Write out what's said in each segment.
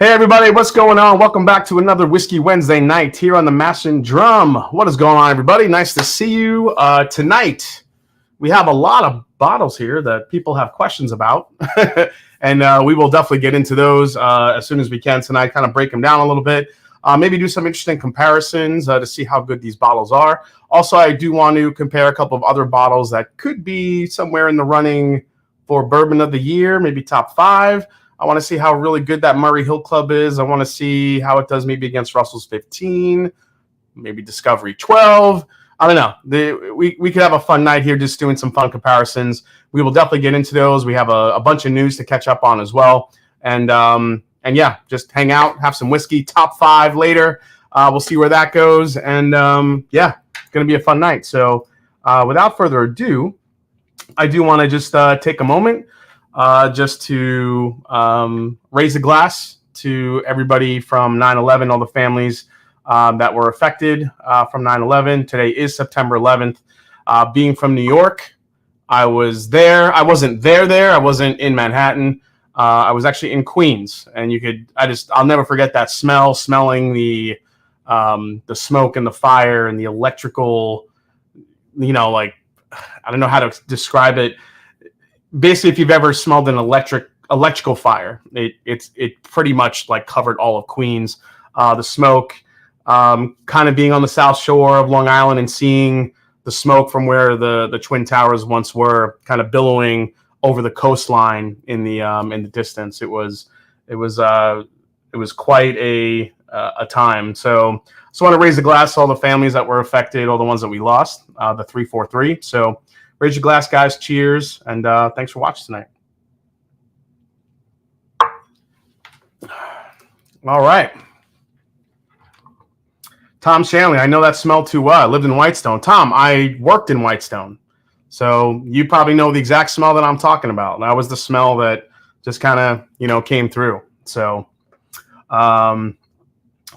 Hey everybody, what's going on? Welcome back to another Whiskey Wednesday night here on the Mash and Drum. What is going on, everybody? Nice to see you. Tonight, we have a lot of bottles here that people have questions about, and we will definitely get into those as soon as we can tonight, kind of break them down a little bit, maybe do some interesting comparisons to see how good these bottles are. Also, I do want to compare a couple of other bottles that could be somewhere in the running for Bourbon of the Year, maybe top 5. I want to see how really good that Murray Hill Club is. I want to see how it does maybe against Russell's 15, maybe Discovery 12. I don't know. We could have a fun night here just doing some fun comparisons. We will definitely get into those. We have a bunch of news to catch up on as well. And yeah, just hang out, have some whiskey, top 5 later. We'll see where that goes. And yeah, it's going to be a fun night. So without further ado, I do want to just take a moment just to raise a glass to everybody from 9/11, all the families that were affected from 9/11. Today is September 11th. Being from New York, I was there. I wasn't there. I wasn't in Manhattan. I was actually in Queens, and I'll never forget that smelling the smoke and the fire and the electrical, like, I don't know how to describe it. Basically, if you've ever smelled an electrical fire, it pretty much like covered all of Queens. The smoke, kind of being on the South Shore of Long Island and seeing the smoke from where the Twin Towers once were, kind of billowing over the coastline in the distance. It was quite a time. So I want to raise a glass to all the families that were affected, all the ones that we lost, the 343. So raise your glass, guys. Cheers. And thanks for watching tonight. All right. Tom Shanley, I know that smell too well. I lived in Whitestone. Tom, I worked in Whitestone. So you probably know the exact smell that I'm talking about. That was the smell that just kind of, came through. So, all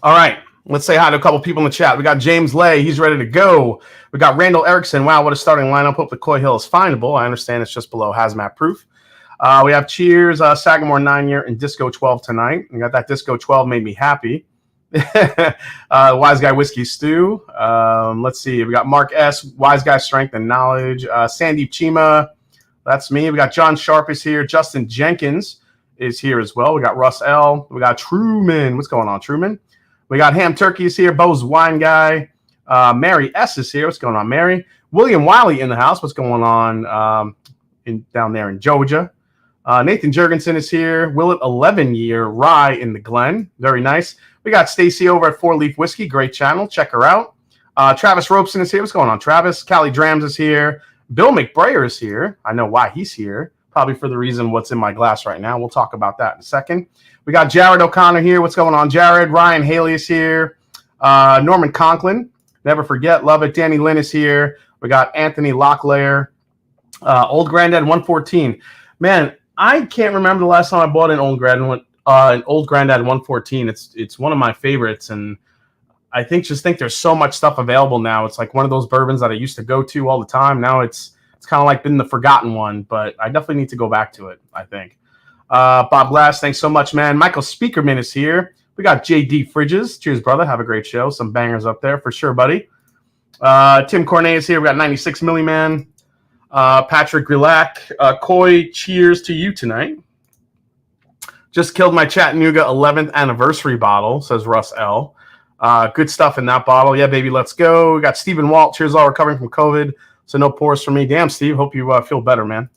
right. Let's say hi to a couple people in the chat. We got James Lay. He's ready to go. We got Randall Erickson. Wow, what a starting lineup. Hope the Coy Hill is findable. I understand it's just below hazmat proof. We have Cheers, Sagamore 9-year, and Disco 12 tonight. We got that Disco 12 made me happy. Wise Guy Whiskey Stew. Let's see. We got Mark S. Wise Guy Strength and Knowledge. Sandeep Chima. That's me. We got John Sharp is here. Justin Jenkins is here as well. We got Russ L. We got Truman. What's going on, Truman? We got Ham Turkey is here. Bo's Wine Guy. Mary S. is here. What's going on, Mary? William Wiley in the house. What's going on down there in Georgia? Nathan Jurgensen is here. Willett 11-year Rye in the Glen. Very nice. We got Stacy over at 4 Leaf Whiskey. Great channel. Check her out. Travis Robeson is here. What's going on, Travis? Callie Drams is here. Bill McBrayer is here. I know why he's here. Probably for the reason what's in my glass right now. We'll talk about that in a second. We got Jared O'Connor here. What's going on, Jared? Ryan Haley is here. Norman Conklin. Never forget. Love it. Danny Lynn is here. We got Anthony Locklear. Old Granddad 114. Man, I can't remember the last time I bought an Old Granddad 114. It's one of my favorites, and I think there's so much stuff available now. It's like one of those bourbons that I used to go to all the time. Now it's kind of like been the forgotten one, but I definitely need to go back to it, I think. Bob Glass, thanks so much, man. Michael Speakerman is here. We got JD Fridges. Cheers, brother. Have a great show. Some bangers up there for sure, buddy. Tim Cornet is here. We got 96 Milli Man. Patrick Grillac. Coy, cheers to you tonight. Just killed my Chattanooga 11th anniversary bottle, says Russ L. Good stuff in that bottle. Yeah, baby, let's go. We got Stephen Walt. Cheers, all recovering from COVID. So no pores for me. Damn, Steve. Hope you feel better, man.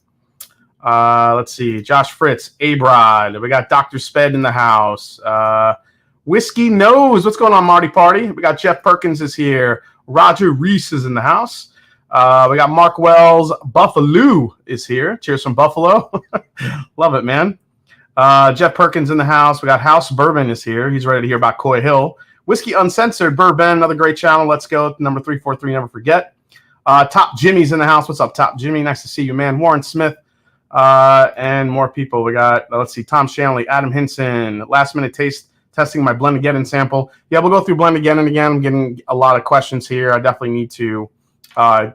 Let's see. Josh Fritz, A-Brod. We got Dr. Sped in the house. Whiskey Nose. What's going on, Marty Party? We got Jeff Perkins is here. Roger Reese is in the house. We got Mark Wells. Buffalo is here. Cheers from Buffalo. Love it, man. Jeff Perkins in the house. We got House Bourbon is here. He's ready to hear about Coy Hill. Whiskey Uncensored Bourbon. Another great channel. Let's go. Number 343. Never forget. Top Jimmy's in the house. What's up, Top Jimmy? Nice to see you, man. Warren Smith. And more people. We got, let's see, Tom Shanley, Adam Hinson, last minute testing my blend again and sample. Yeah, we'll go through blend again and again. I'm getting a lot of questions here. I definitely need to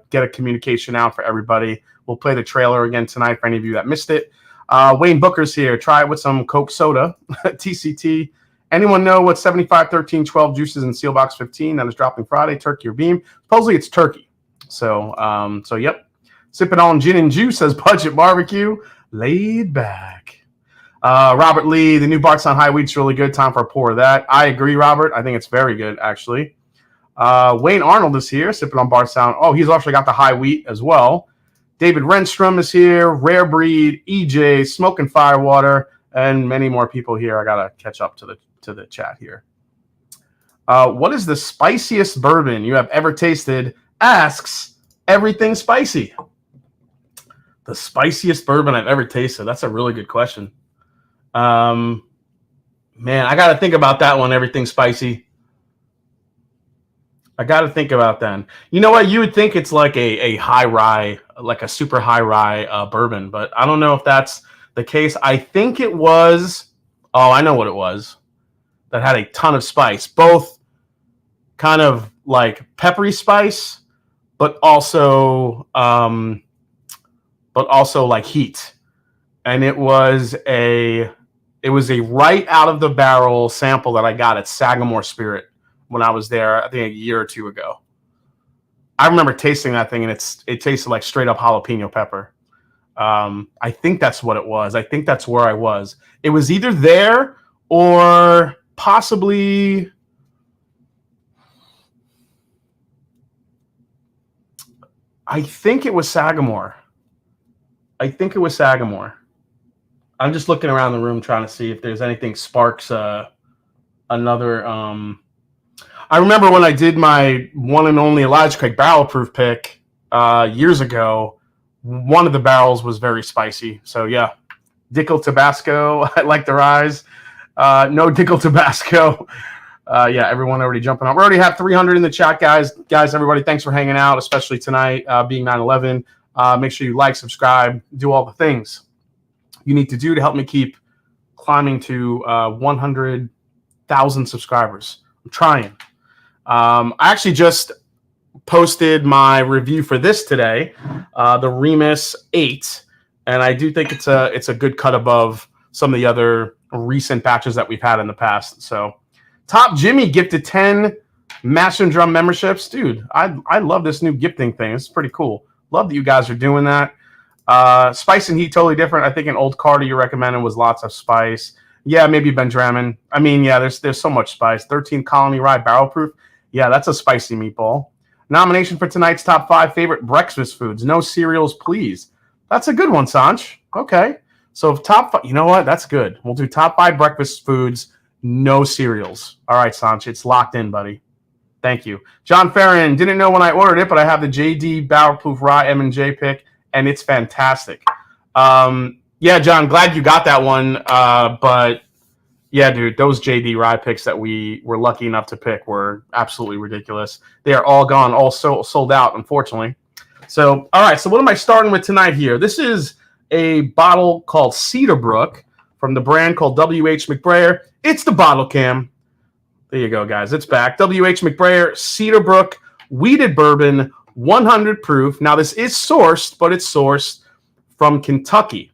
get a communication out for everybody. We'll play the trailer again tonight for any of you that missed it. Wayne Booker's here. Try it with some Coke soda. TCT. Anyone know what 75, 13, 12 juices in Seal Box 15 that is dropping Friday? Turkey or beam? Supposedly it's turkey. So, yep. Sipping on gin and juice says budget barbecue. Laid back. Robert Lee, the new Bart's on high wheat's really good. Time for a pour of that. I agree, Robert. I think it's very good, actually. Wayne Arnold is here, sipping on Bart's. Oh, he's actually got the high wheat as well. David Renstrom is here. Rare Breed, EJ, Smoking Firewater, and many more people here. I gotta catch up to the chat here. What is the spiciest bourbon you have ever tasted? Asks Everything Spicy. The spiciest bourbon I've ever tasted. That's a really good question. Man, I got to think about that one. Everything Spicy. I got to think about that. You know what? You would think it's like a high rye, like a super high rye bourbon, but I don't know if that's the case. I think it was. Oh, I know what it was. That had a ton of spice, both kind of like peppery spice, but also like heat. And it was a right out of the barrel sample that I got at Sagamore Spirit when I was there, I think a year or two ago. I remember tasting that thing, and it tasted like straight up jalapeno pepper. I think that's what it was. I think that's where I was. It was either there or possibly I think it was Sagamore. I'm just looking around the room trying to see if there's anything sparks another. I remember when I did my one and only Elijah Craig barrel proof pick years ago, one of the barrels was very spicy. So yeah, Dickel Tabasco. I like the rise. No Dickel Tabasco. Yeah, everyone already jumping on. We already have 300 in the chat, guys. Everybody, thanks for hanging out, especially tonight, being 9/11. Make sure you like, subscribe, do all the things you need to do to help me keep climbing to 100,000 subscribers. I'm trying. I actually just posted my review for this today, the Remus 8, and I do think it's a good cut above some of the other recent batches that we've had in the past. So, Top Jimmy gifted 10 Master and Drum memberships. Dude, I love this new gifting thing. It's pretty cool. Love that you guys are doing that. Spice and heat, totally different. I think an old Carter you recommended was lots of spice. Yeah, maybe Benjamin. I mean, yeah, there's so much spice. 13 Colony Rye Barrel Proof. Yeah, that's a spicy meatball. Nomination for tonight's top 5 favorite breakfast foods. No cereals, please. That's a good one, Sanch. Okay. So top 5, you know what? That's good. We'll do top 5 breakfast foods, no cereals. All right, Sanch, it's locked in, buddy. Thank you. John Farron, didn't know when I ordered it, but I have the JD Barrel Proof Rye M&J pick, and it's fantastic. Yeah, John, glad you got that one. But yeah, dude, those JD Rye picks that we were lucky enough to pick were absolutely ridiculous. They are all gone, all sold out, unfortunately. So, all right, so what am I starting with tonight here? This is a bottle called Cedarbrook from the brand called W.H. McBrayer. It's the bottle cam. There you go, guys. It's back. W.H. McBrayer, Cedarbrook, Wheated Bourbon, 100 proof. Now, this is sourced, but it's sourced from Kentucky.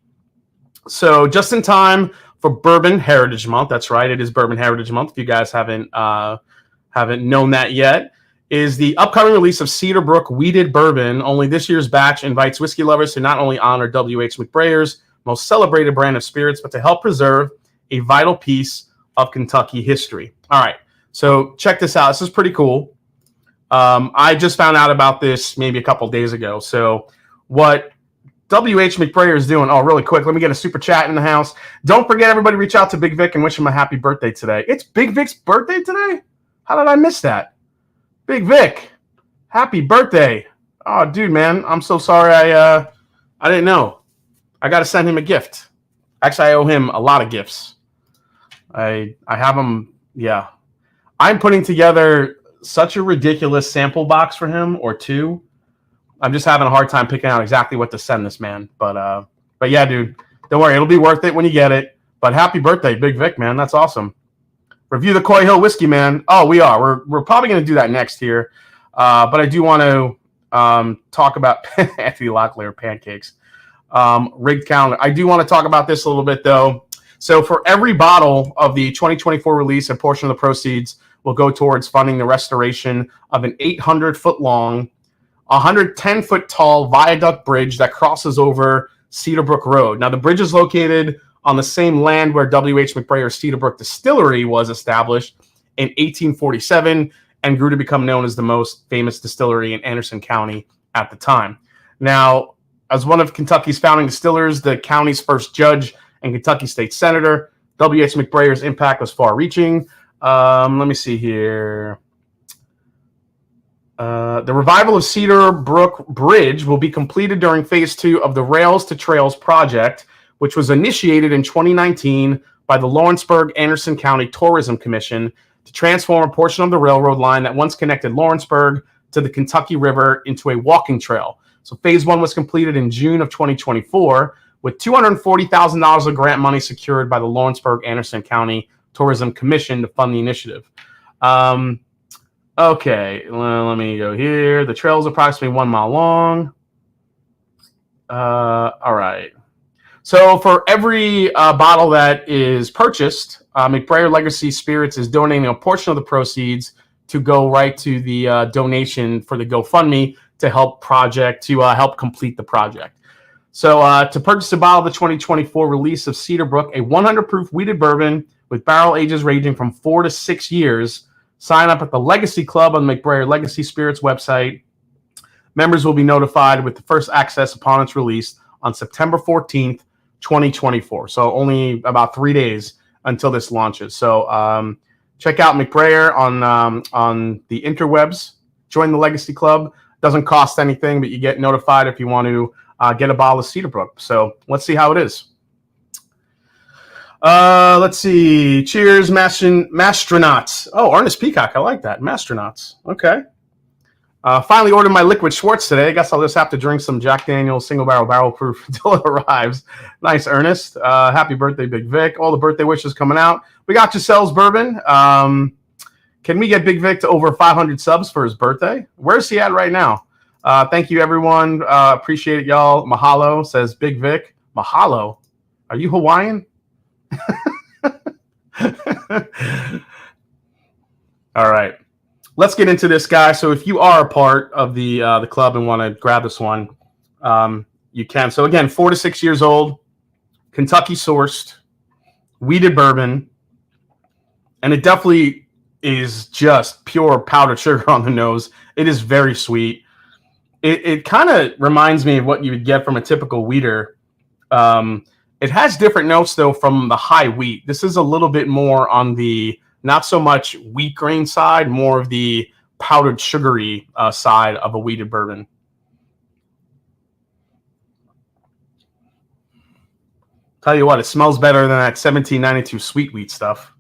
So just in time for Bourbon Heritage Month. That's right. It is Bourbon Heritage Month. If you guys haven't known that yet, is the upcoming release of Cedarbrook Wheated Bourbon. Only this year's batch invites whiskey lovers to not only honor W.H. McBrayer's most celebrated brand of spirits, but to help preserve a vital piece of Kentucky history. All right. So check this out. This is pretty cool. I just found out about this maybe a couple days ago. So what W.H. McBrayer is doing. Oh, really quick. Let me get a super chat in the house. Don't forget, everybody, reach out to Big Vic and wish him a happy birthday today. It's Big Vic's birthday today? How did I miss that? Big Vic, happy birthday. Oh, dude, man. I'm so sorry. I didn't know. I got to send him a gift. Actually, I owe him a lot of gifts. I have him. Yeah. I'm putting together such a ridiculous sample box for him, or two. I'm just having a hard time picking out exactly what to send this man. But yeah, dude, don't worry. It'll be worth it when you get it. But happy birthday, Big Vic, man. That's awesome. Review the Coy Hill whiskey, man. Oh, we are. We're probably going to do that next here. But I do want to talk about Anthony Locklear pancakes. Rigged calendar. I do want to talk about this a little bit, though. So for every bottle of the 2024 release, a portion of the proceeds will go towards funding the restoration of an 800-foot long, 110-foot tall viaduct bridge that crosses over Cedarbrook Road. Now, the bridge is located on the same land where W.H. McBrayer Cedarbrook Distillery was established in 1847 and grew to become known as the most famous distillery in Anderson County at the time. Now, as one of Kentucky's founding distillers, the county's first judge, and Kentucky State Senator, W.H. McBrayer's impact was far-reaching. Let me see here. The revival of Cedarbrook Bridge will be completed during Phase 2 of the Rails to Trails project, which was initiated in 2019 by the Lawrenceburg-Anderson County Tourism Commission to transform a portion of the railroad line that once connected Lawrenceburg to the Kentucky River into a walking trail. So Phase 1 was completed in June of 2024, with $240,000 of grant money secured by the Lawrenceburg-Anderson County Tourism Commission to fund the initiative. Okay, let me go here. The trail is approximately 1 mile long. All right. So for every bottle that is purchased, McBrayer Legacy Spirits is donating a portion of the proceeds to go right to the donation for the GoFundMe to help help complete the project. So to purchase a bottle of the 2024 release of Cedarbrook, a 100 proof wheated bourbon with barrel ages ranging from 4 to 6 years, sign up at the Legacy Club on the McBrayer Legacy Spirits website. Members will be notified with the first access upon its release on September 14th, 2024. So only about 3 days until this launches. So check out McBrayer on the interwebs. Join the Legacy Club. Doesn't cost anything, but you get notified if you want to get a bottle of Cedarbrook. So let's see how it is. Let's see. Cheers, Mastronauts. Oh, Ernest Peacock. I like that. Mastronauts. Okay. Finally ordered my liquid Schwartz today. I guess I'll just have to drink some Jack Daniels single barrel proof until it arrives. Nice, Ernest. Happy birthday, Big Vic. All the birthday wishes coming out. We got yourselves bourbon. Can we get Big Vic to over 500 subs for his birthday? Where's he at right now? Thank you, everyone. Appreciate it, y'all. Mahalo, says Big Vic. Mahalo. Are you Hawaiian? All right. Let's get into this, guy. So if you are a part of the club and want to grab this one, you can. So again, 4 to 6 years old, Kentucky sourced, wheated bourbon, and it definitely is just pure powdered sugar on the nose. It is very sweet. It kind of reminds me of what you would get from a typical wheater. It has different notes, though, from the high wheat. This is a little bit more on the not so much wheat grain side, more of the powdered sugary side of a wheated bourbon. Tell you what, it smells better than that 1792 sweet wheat stuff.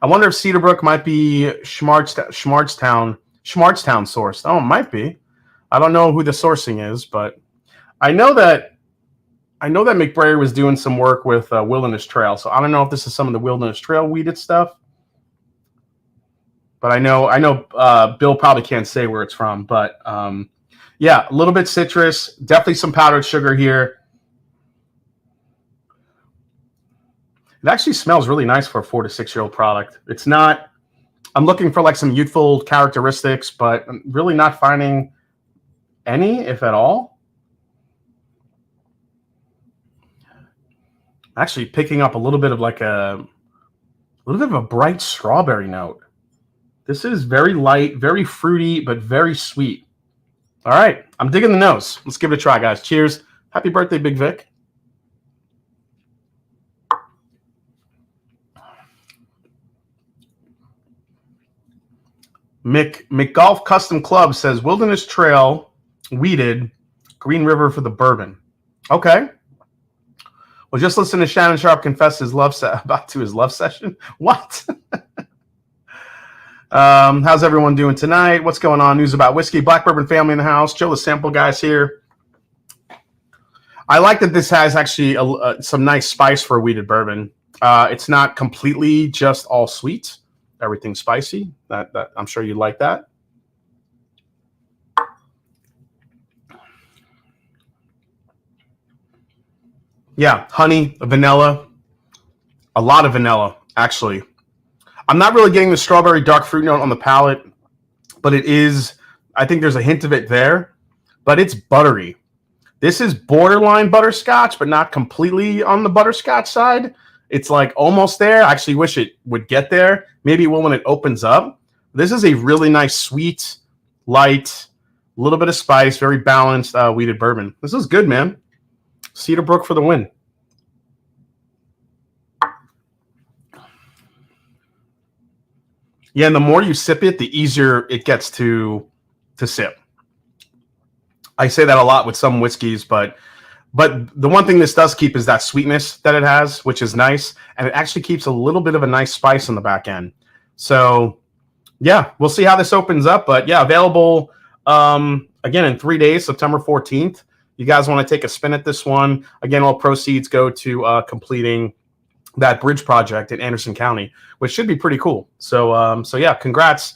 I wonder if Cedarbrook might be Schmartztown sourced. Oh, it might be. I don't know who the sourcing is, but I know that McBrayer was doing some work with Wilderness Trail. So I don't know if this is some of the Wilderness Trail wheated stuff. But I know Bill probably can't say where it's from. But yeah, a little bit citrus, definitely some powdered sugar here. It actually smells really nice for a 4 to 6 year old product. It's not. I'm looking for like some youthful characteristics, but I'm really not finding any, if at all. Actually picking up a little bit of a bright strawberry note. This is very light, very fruity, but very sweet. All right, I'm digging the nose. Let's give it a try, guys. Cheers. Happy birthday, Big Vic. McGolf Custom Club says Wilderness Trail wheated Green River for the bourbon. Okay. Well, just listen to Shannon Sharp confess his love session. What? How's everyone doing tonight? What's going on? News about whiskey. Black Bourbon family in the house. Joe, the sample guy's here. I like that this has actually some nice spice for a wheated bourbon. It's not completely just all sweet. Everything's spicy. That I'm sure you like that. Yeah, honey, vanilla, A lot of vanilla, actually. I'm not really getting the strawberry dark fruit note on the palate, but it is, I think there's a hint of it there, but it's buttery. This is borderline butterscotch, but not completely on the butterscotch side. It's like almost there. I actually wish it would get there. Maybe it will when it opens up. This is a really nice, sweet, light, a little bit of spice, very balanced wheated bourbon. This is good, man. Cedarbrook for the win. Yeah, and the more you sip it, the easier it gets to sip. I say that a lot with some whiskeys, but the one thing this does keep is that sweetness that it has, which is nice, and it actually keeps a little bit of a nice spice on the back end. So, yeah, we'll see how this opens up, but yeah, available again in 3 days, September 14th. You guys want to take a spin at this one? Again, all proceeds go to completing that bridge project in Anderson County, which should be pretty cool. So, so yeah, congrats,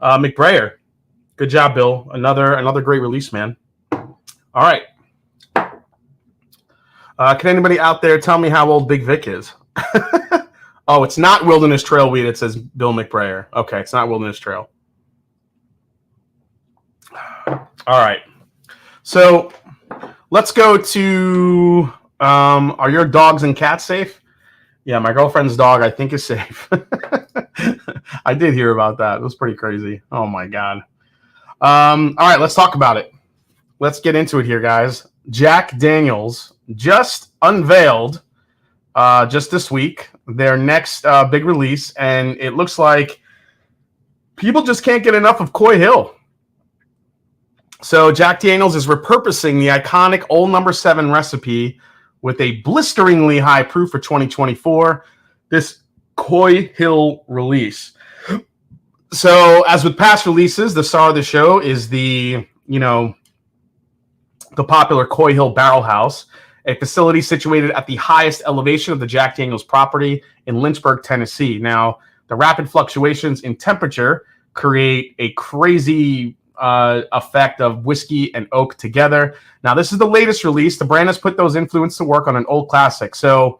McBrayer. Good job, Bill. Another great release, man. All right. Can anybody out there tell me how old Big Vic is? Oh, it's not Wilderness Trail weed. It says Bill McBrayer. Okay, it's not Wilderness Trail. All right. So let's go to, are your dogs and cats safe? Yeah, my girlfriend's dog, I think, is safe. I did hear about that. It was pretty crazy. Oh, my God. All right, let's talk about it. Let's get into it here, guys. Jack Daniels just unveiled just this week their next big release, and it looks like people just can't get enough of Coy Hill. So Jack Daniels is repurposing the iconic Old No. 7 recipe with a blisteringly high proof for 2024. This Coy Hill release. So as with past releases, the star of the show is the popular Coy Hill Barrel House, a facility situated at the highest elevation of the Jack Daniels property in Lynchburg, Tennessee. Now, the rapid fluctuations in temperature create a crazy effect of whiskey and oak together. Now, this is the latest release. The brand has put those influences to work on an old classic. So,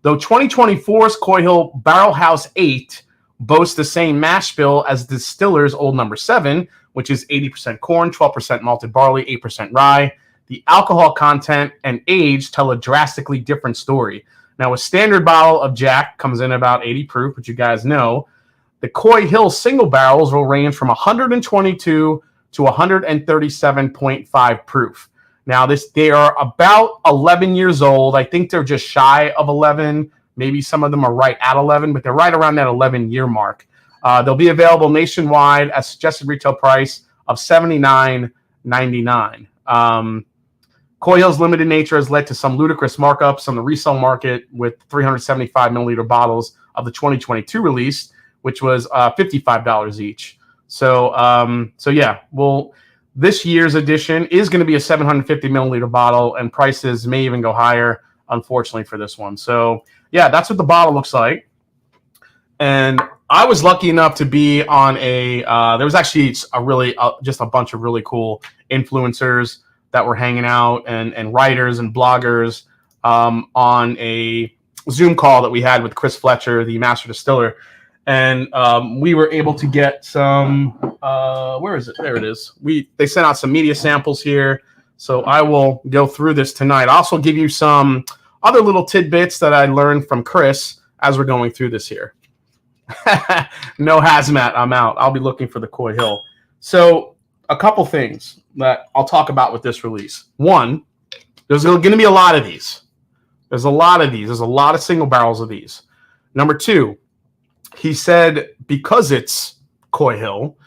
though 2024's Coy Hill Barrel House 8 boasts the same mash bill as Distiller's Old No. 7, which is 80% corn, 12% malted barley, 8% rye, the alcohol content and age tell a drastically different story. Now, a standard bottle of Jack comes in about 80 proof, which you guys know. The Coy Hill single barrels will range from 122 to 137.5 proof. Now, they are about 11 years old. I think they're just shy of 11. Maybe some of them are right at 11, but they're right around that 11-year mark. They'll be available nationwide at suggested retail price of $79.99. Coy Hill's limited nature has led to some ludicrous markups on the resale market with 375 milliliter bottles of the 2022 release, which was $55 each. So yeah, well, this year's edition is going to be a 750 milliliter bottle, and prices may even go higher, unfortunately, for this one. So yeah, that's what the bottle looks like. And I was lucky enough to be on there was actually just a bunch of really cool influencers that were hanging out and writers and bloggers on a Zoom call that we had with Chris Fletcher, the master distiller. And we were able to get some, where is it? There it is. They sent out some media samples here. So I will go through this tonight. I'll also give you some other little tidbits that I learned from Chris as we're going through this here. No hazmat, I'm out. I'll be looking for the Coy Hill. So a couple things that I'll talk about with this release. One, there's going to be a lot of these. There's a lot of single barrels of these. Number two, he said because it's Coy Hill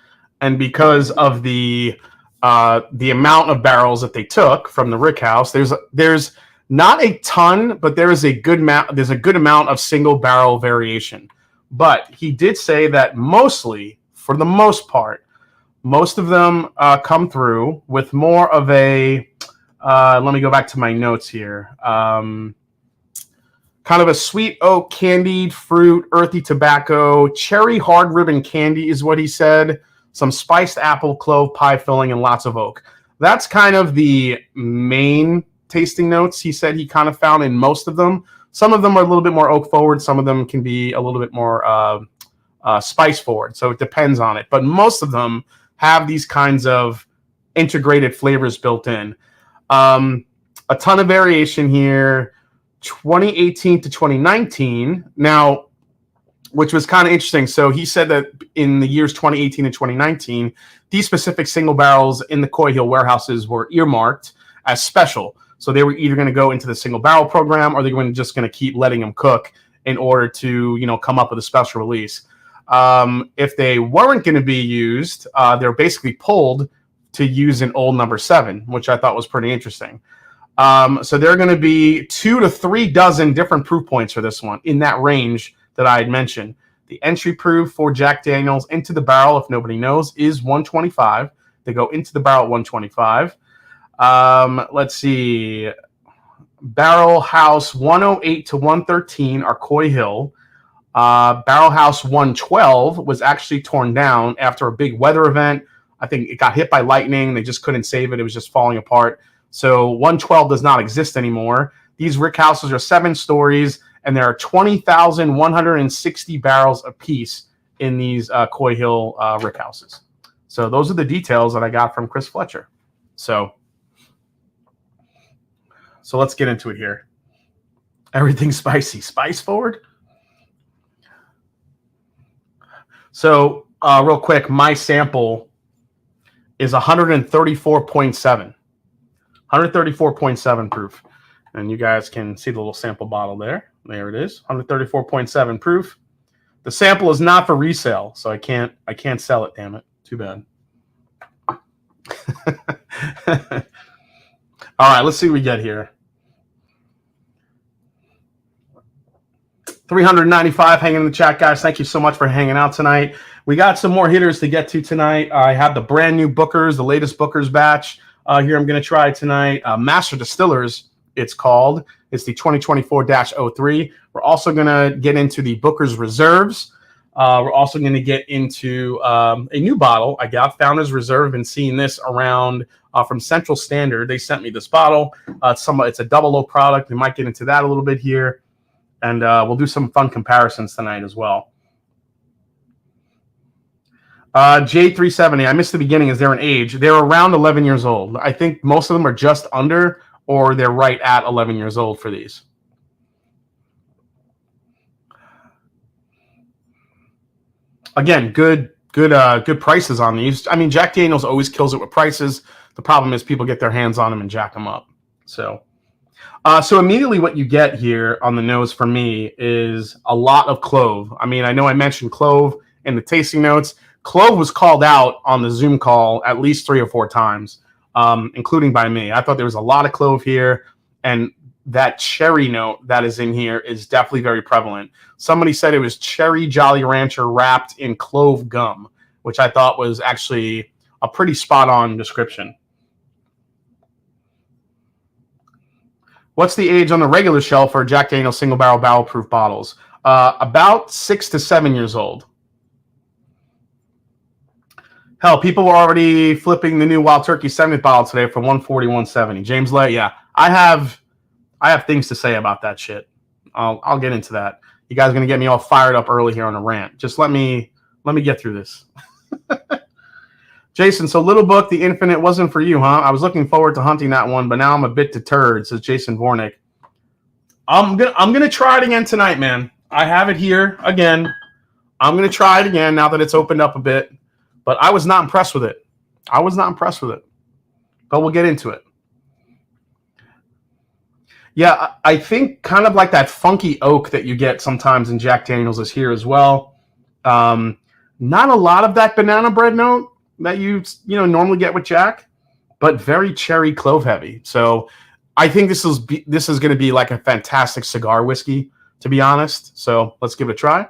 and because of the amount of barrels that they took from the Rick House, there's not a ton, but there's a good amount of single barrel variation. But he did say that mostly, for the most part, most of them come through with more of a, let me go back to my notes here, kind of a sweet oak, candied fruit, earthy tobacco, cherry hard ribbon candy is what he said, some spiced apple, clove, pie filling, and lots of oak. That's kind of the main tasting notes he said he kind of found in most of them. Some of them are a little bit more oak forward. Some of them can be a little bit more spice forward. So it depends on it. But most of them have these kinds of integrated flavors built in. A ton of variation here. 2018 to 2019. Now, which was kind of interesting. So he said that in the years 2018 and 2019, these specific single barrels in the Coy Hill warehouses were earmarked as special. So they were either going to go into the single barrel program, or they were just going to keep letting them cook in order to, come up with a special release. If they weren't going to be used, they're basically pulled to use an old number 7, which I thought was pretty interesting. So there are going to be 2 to 3 dozen different proof points for this one in that range that I had mentioned. The entry proof for Jack Daniels into the barrel, if nobody knows, is 125. They go into the barrel at 125. Let's see. Barrel House 108 to 113 are Coy Hill. Barrel House 112 was actually torn down after a big weather event. I think it got hit by lightning. They just couldn't save it. It was just falling apart. So 112 does not exist anymore. These rick houses are 7 stories, and there are 20,160 barrels apiece in these Coy Hill rick houses. So those are the details that I got from Chris Fletcher. So let's get into it here. Everything spicy. Spice forward? So real quick, my sample is 134.7. 134.7 proof. And you guys can see the little sample bottle there. There it is. 134.7 proof. The sample is not for resale, so I can't sell it, damn it. Too bad. All right, let's see what we get here. 395 hanging in the chat, guys. Thank you so much for hanging out tonight. We got some more hitters to get to tonight. I have the brand new Bookers, the latest Bookers batch. Here I'm going to try tonight. Master Distillers, it's called. It's the 2024-03. We're also going to get into the Booker's Reserves. We're also going to get into a new bottle I got, Founders Reserve. Been seeing this around from Central Standard. They sent me this bottle. It's a double O product. We might get into that a little bit here. And we'll do some fun comparisons tonight as well. J370, I missed the beginning. Is there an age? They're around 11 years old. I think most of them are just under, or they're right at 11 years old for these. Again, good prices on these. I mean, Jack Daniels always kills it with prices. The problem is people get their hands on them and jack them up. So immediately what you get here on the nose for me is a lot of clove. I mean, I know I mentioned clove in the tasting notes. Clove was called out on the Zoom call at least 3 or 4 times, including by me. I thought there was a lot of clove here, and that cherry note that is in here is definitely very prevalent. Somebody said it was cherry Jolly Rancher wrapped in clove gum, which I thought was actually a pretty spot-on description. What's the age on the regular shelf for Jack Daniel's single barrel proof bottles? About 6 to 7 years old. Hell, people were already flipping the new Wild Turkey 70th bottle today for 140, 170. James Lay, yeah, I have things to say about that shit. I'll get into that. You guys are gonna get me all fired up early here on a rant. Just let me get through this. Jason, so Little Book, The Infinite wasn't for you, huh? I was looking forward to hunting that one, but now I'm a bit deterred, says Jason Vornick. I'm gonna try it again tonight, man. I have it here again. I'm gonna try it again now that it's opened up a bit. But I was not impressed with it. But we'll get into it. Yeah, I think kind of like that funky oak that you get sometimes in Jack Daniels is here as well. Not a lot of that banana bread note that you normally get with Jack, but very cherry clove heavy. So I think this is going to be like a fantastic cigar whiskey, to be honest. So let's give it a try.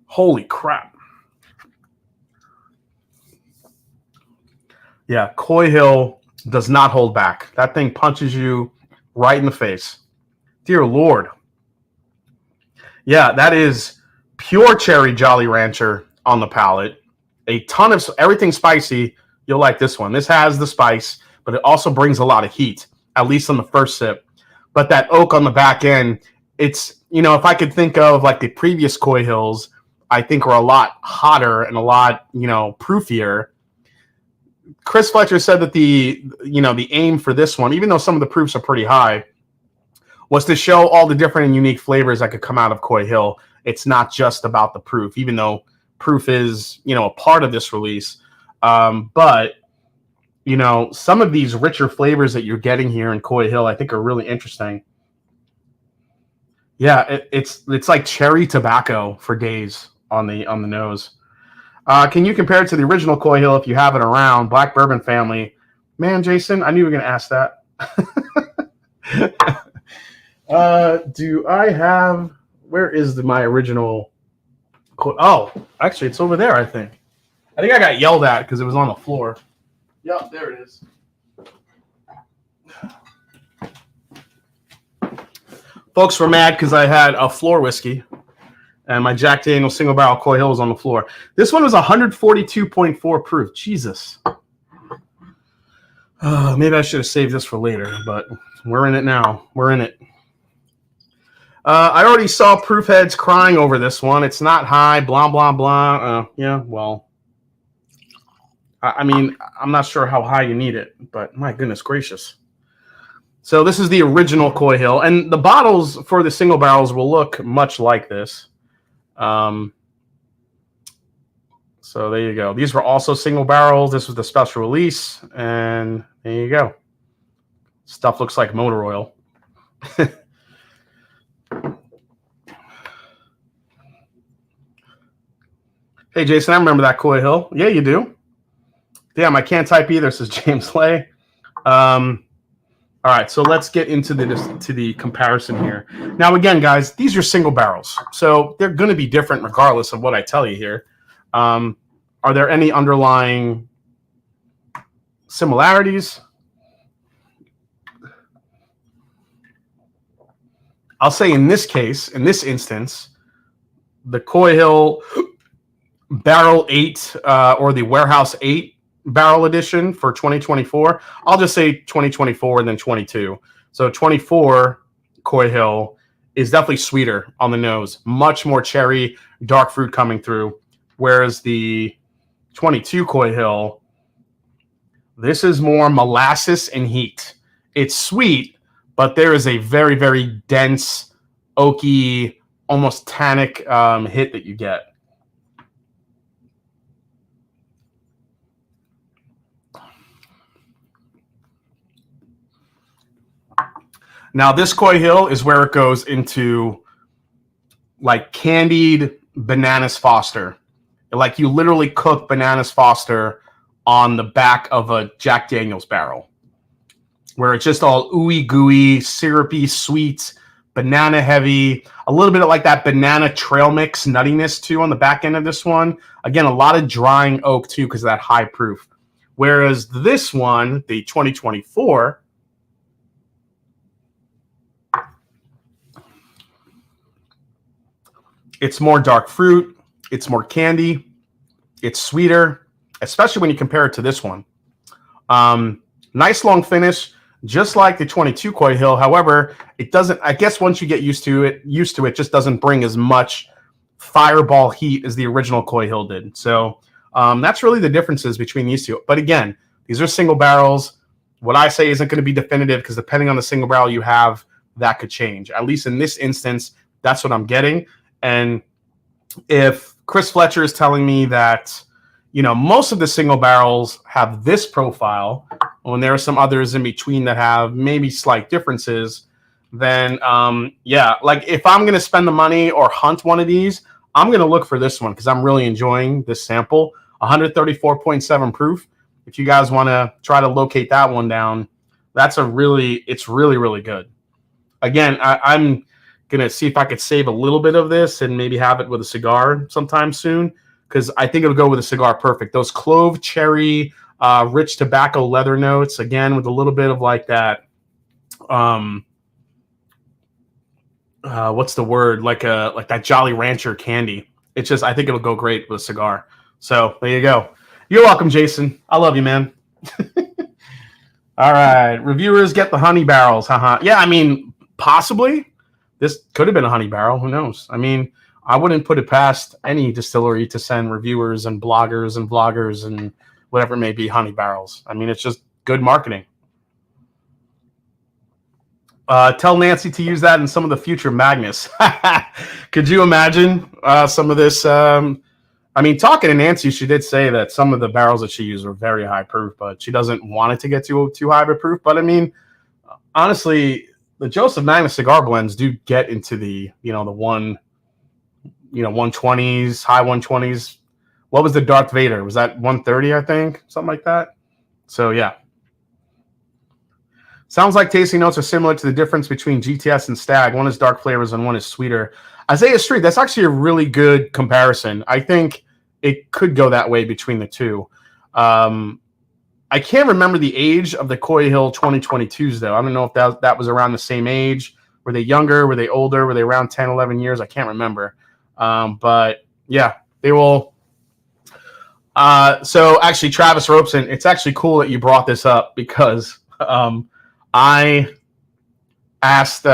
Holy crap. Yeah, Coy Hill does not hold back. That thing punches you right in the face. Dear Lord. Yeah, that is pure cherry Jolly Rancher on the palate. A ton of everything spicy. You'll like this one. This has the spice, but it also brings a lot of heat, at least on the first sip. But that oak on the back end, it's, you know, if I could think of like the previous Coy Hills, I think are a lot hotter and a lot, you know, proofier. Chris Fletcher said that the aim for this one, even though some of the proofs are pretty high, was to show all the different and unique flavors that could come out of Coy Hill. It's not just about the proof, even though proof is, you know, a part of this release. But, you know, some of these richer flavors that you're getting here in Coy Hill, I think are really interesting. Yeah, it's like cherry tobacco for days on the nose. Can you compare it to the original Coy Hill if you have it around? Black Bourbon family. Man, Jason, I knew you were going to ask that. Do I have... Where is my original... Oh, actually, it's over there, I think. I got yelled at because it was on the floor. Yep, there it is. Folks were mad because I had a floor whiskey and my Jack Daniels single barrel Coy Hill was on the floor. This one was 142.4 proof. Jesus. Maybe I should have saved this for later, but we're in it now. We're in it. I already saw proof heads crying over this one. It's not high, blah, blah, blah. Yeah, well, I mean, I'm not sure how high you need it, but my goodness gracious. So this is the original Coy Hill, and the bottles for the single barrels will look much like this. So there you go. These were also single barrels. This was the special release, and there you go. Stuff looks like motor oil. Hey, Jason, I remember that Coy Hill. Yeah, you do. Damn, I can't type either, says James Lay. All right, so let's get into the comparison here. Now, again, guys, these are single barrels, so they're going to be different regardless of what I tell you here. Are there any underlying similarities? I'll say in this case, in this instance, the Coy Hill Barrel 8 or the Warehouse 8 barrel edition for 2024. I'll just say 2024 and then 22. So 24 Coy Hill is definitely sweeter on the nose, much more cherry, dark fruit coming through. Whereas the 22 Coy Hill, this is more molasses and heat. It's sweet, but there is a very, very dense, oaky, almost tannic hit that you get. Now, this Coy Hill is where it goes into like candied bananas Foster. Like you literally cook bananas Foster on the back of a Jack Daniels barrel, where it's just all ooey gooey, syrupy, sweet, banana heavy, a little bit of like that banana trail mix nuttiness too on the back end of this one. Again, a lot of drying oak too because of that high proof. Whereas this one, the 2024, it's more dark fruit. It's more candy. It's sweeter, especially when you compare it to this one. Nice long finish, just like the 22 Coy Hill. However, it doesn't. I guess once you get used to it, just doesn't bring as much fireball heat as the original Coy Hill did. So that's really the differences between these two. But again, these are single barrels. What I say isn't going to be definitive because depending on the single barrel you have, that could change. At least in this instance, that's what I'm getting. And if Chris Fletcher is telling me that, you know, most of the single barrels have this profile, when there are some others in between that have maybe slight differences, then yeah, like if I'm going to spend the money or hunt one of these, I'm going to look for this one because I'm really enjoying this sample. 134.7 proof. If you guys want to try to locate that one down, it's really, really good. Again, I'm gonna see if I could save a little bit of this and maybe have it with a cigar sometime soon because I think it'll go with a cigar perfect. Those clove, cherry, rich tobacco leather notes, again with a little bit of like that. What's the word? Like that Jolly Rancher candy It's just, I think it'll go great with a cigar. So there you go. You're welcome, Jason. I love you, man. All right. Reviewers get the honey barrels. Haha. Yeah, I mean, possibly. This could have been a honey barrel. Who knows? I mean, I wouldn't put it past any distillery to send reviewers and bloggers and vloggers and whatever it may be honey barrels. I mean, it's just good marketing. Tell Nancy to use that in some of the future Magnus. Could you imagine some of this? I mean, talking to Nancy, she did say that some of the barrels that she used were very high proof, but she doesn't want it to get too high of a proof. But I mean, honestly, the Joseph Magnus cigar blends do get into the 120s, high 120s. What was the Darth Vader? Was that 130? I think something like that. So yeah. Sounds like tasting notes are similar to the difference between GTS and Stag. One is dark flavors and one is sweeter. Isaiah Street, that's actually a really good comparison. I think it could go that way between the two. I can't remember the age of the Coy Hill 2022s, though. I don't know if that was around the same age. Were they younger? Were they older? Were they around 10, 11 years? I can't remember. But, yeah, they will. So, actually, Travis Robeson, it's actually cool that you brought this up because I asked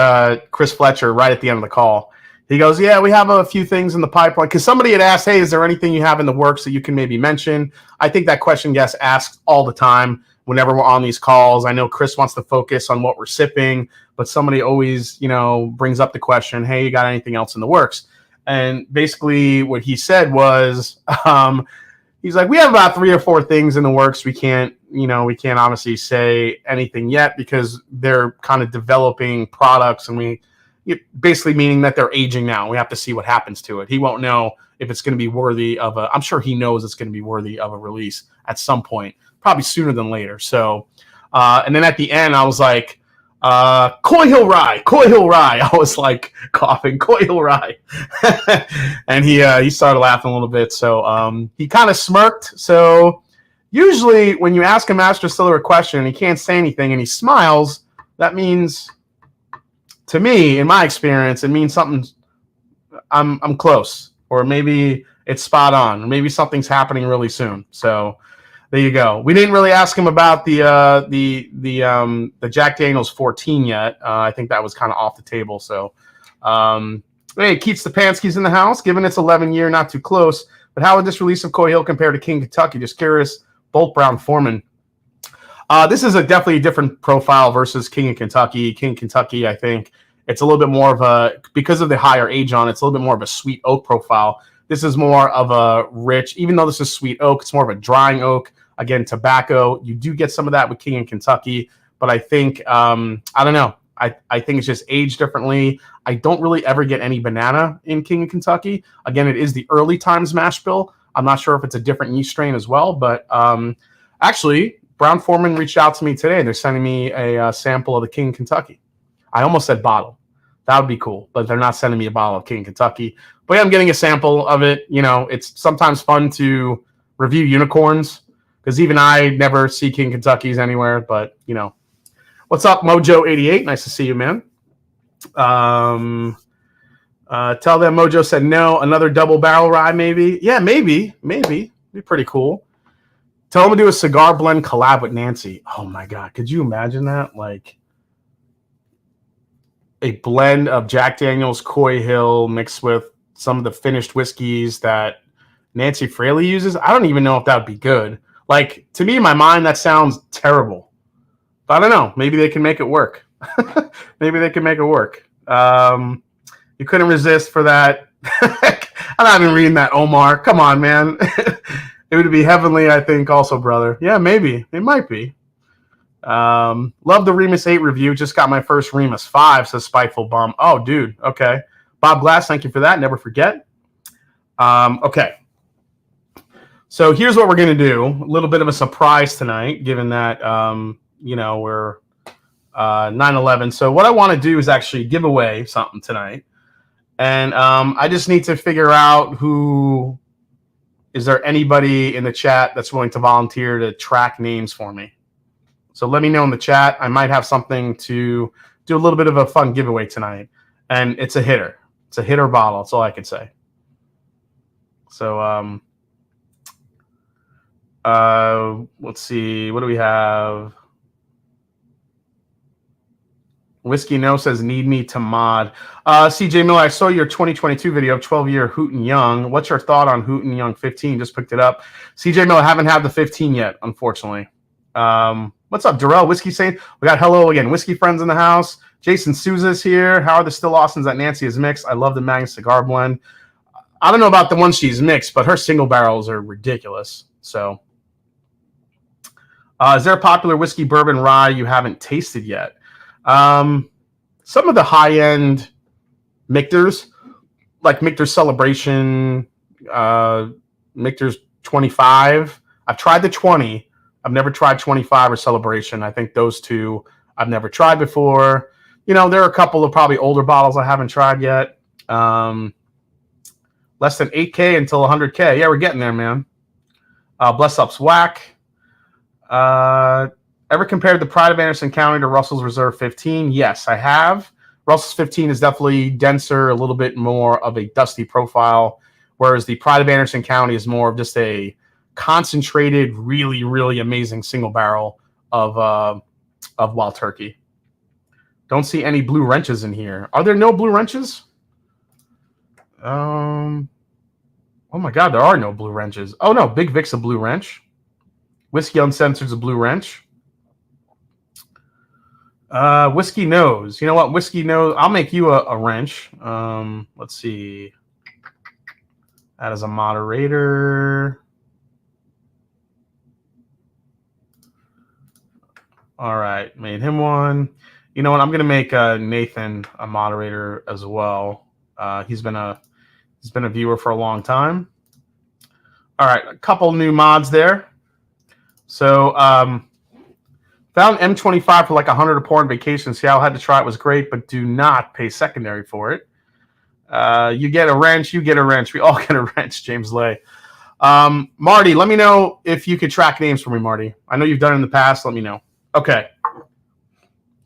Chris Fletcher right at the end of the call. He goes, yeah, we have a few things in the pipeline. Because somebody had asked, hey, is there anything you have in the works that you can maybe mention? I think that question gets asked all the time whenever we're on these calls. I know Chris wants to focus on what we're sipping, but somebody always, brings up the question, hey, you got anything else in the works? And basically what he said was, he's like, we have about 3 or 4 things in the works. We can't obviously say anything yet because they're kind of developing products and basically meaning that they're aging now. We have to see what happens to it. He won't know if it's going to be worthy of I'm sure he knows it's going to be worthy of a release at some point, probably sooner than later. So, and then at the end, I was like, Coy Hill Rye. I was like coughing, Coy Hill Rye. And he started laughing a little bit. So, he kind of smirked. So usually when you ask a master distiller a question and he can't say anything and he smiles, that means, to me, in my experience, it means something. I'm close, or maybe it's spot on, or maybe something's happening really soon. So there you go. We didn't really ask him about the Jack Daniels 14 yet. I think that was kind of off the table. So hey, Keith Stepanski's in the house. Given its 11-year, not too close. But how would this release of Coy Hill compare to King Kentucky? Just curious. Bolt Brown Foreman. This is definitely a different profile versus King of Kentucky. King Kentucky, I think it's a little bit more of because of the higher age on it, it's a little bit more of a sweet oak profile. This is more of a rich, even though this is sweet oak, it's more of a drying oak. Again, tobacco. You do get some of that with King of Kentucky, but I think, I don't know. I think it's just aged differently. I don't really ever get any banana in King of Kentucky. Again, it is the early times mash bill. I'm not sure if it's a different yeast strain as well, but actually, Brown Foreman reached out to me today. They're sending me a sample of the King Kentucky. I almost said bottle. That would be cool, but they're not sending me a bottle of King Kentucky. But yeah, I'm getting a sample of it. It's sometimes fun to review unicorns because even I never see King Kentuckys anywhere. But, what's up, Mojo88? Nice to see you, man. Tell them Mojo said no. Another double barrel rye, maybe. Yeah, maybe. Be pretty cool. Tell him to do a cigar blend collab with Nancy. Oh, my God. Could you imagine that? Like a blend of Jack Daniels Coy Hill mixed with some of the finished whiskeys that Nancy Fraley uses. I don't even know if that would be good. Like, to me, in my mind, that sounds terrible. But I don't know. Maybe they can make it work. You couldn't resist for that. I'm not even reading that, Omar. Come on, man. It would be heavenly, I think, also, brother. Yeah, maybe. It might be. Love the Remus 8 review. Just got my first Remus 5, says Spiteful Bum. Oh, dude. Okay. Bob Glass, thank you for that. Never forget. Okay. So here's what we're going to do. A little bit of a surprise tonight, given that, we're 9/11. So what I want to do is actually give away something tonight. And I just need to figure out is there anybody in the chat that's willing to volunteer to track names for me? So let me know in the chat. I might have something to do a little bit of a fun giveaway tonight. And it's a hitter. It's a hitter bottle. That's all I can say. So let's see. What do we have? Whiskey No says, need me to mod. CJ Miller, I saw your 2022 video of 12-year Hooten Young. What's your thought on Hooten Young 15? Just picked it up. CJ Miller, haven't had the 15 yet, unfortunately. What's up, Darrell? Whiskey Saint. We got hello again. Whiskey friends in the house. Jason Souza's here. How are the still Austins that Nancy has mixed? I love the Magnus cigar blend. I don't know about the ones she's mixed, but her single barrels are ridiculous. So, is there a popular whiskey bourbon rye you haven't tasted yet? Some of the high-end Michter's, like Michter's Celebration, Michter's 25. I've tried the 20. I've never tried 25 or Celebration. I think those two I've never tried before. You know, there are a couple of probably older bottles I haven't tried yet. Less than 8K until 100K. Yeah, we're getting there, man. Bless Up's Whack. Ever compared the Pride of Anderson County to Russell's Reserve 15? Yes, I have. Russell's 15 is definitely denser, a little bit more of a dusty profile, whereas the Pride of Anderson County is more of just a concentrated, really, really amazing single barrel of Wild Turkey. Don't see any blue wrenches in here. Are there no blue wrenches? Oh my God, there are no blue wrenches. Oh no, Big Vic's a blue wrench. Whiskey Uncensored's a blue wrench. Whiskey Knows. You know what? Whiskey Knows. I'll make you a wrench. Let's see. That is a moderator. All right, made him one. You know what? I'm gonna make Nathan a moderator as well. He's been a viewer for a long time. All right, a couple new mods there. So found M25 for like 100 a pour on vacation. Seattle, had to try it, was great, but do not pay secondary for it. You get a wrench, you get a wrench. We all get a wrench, James Lay. Marty, let me know if you could track names for me, Marty. I know you've done it in the past. Let me know. Okay.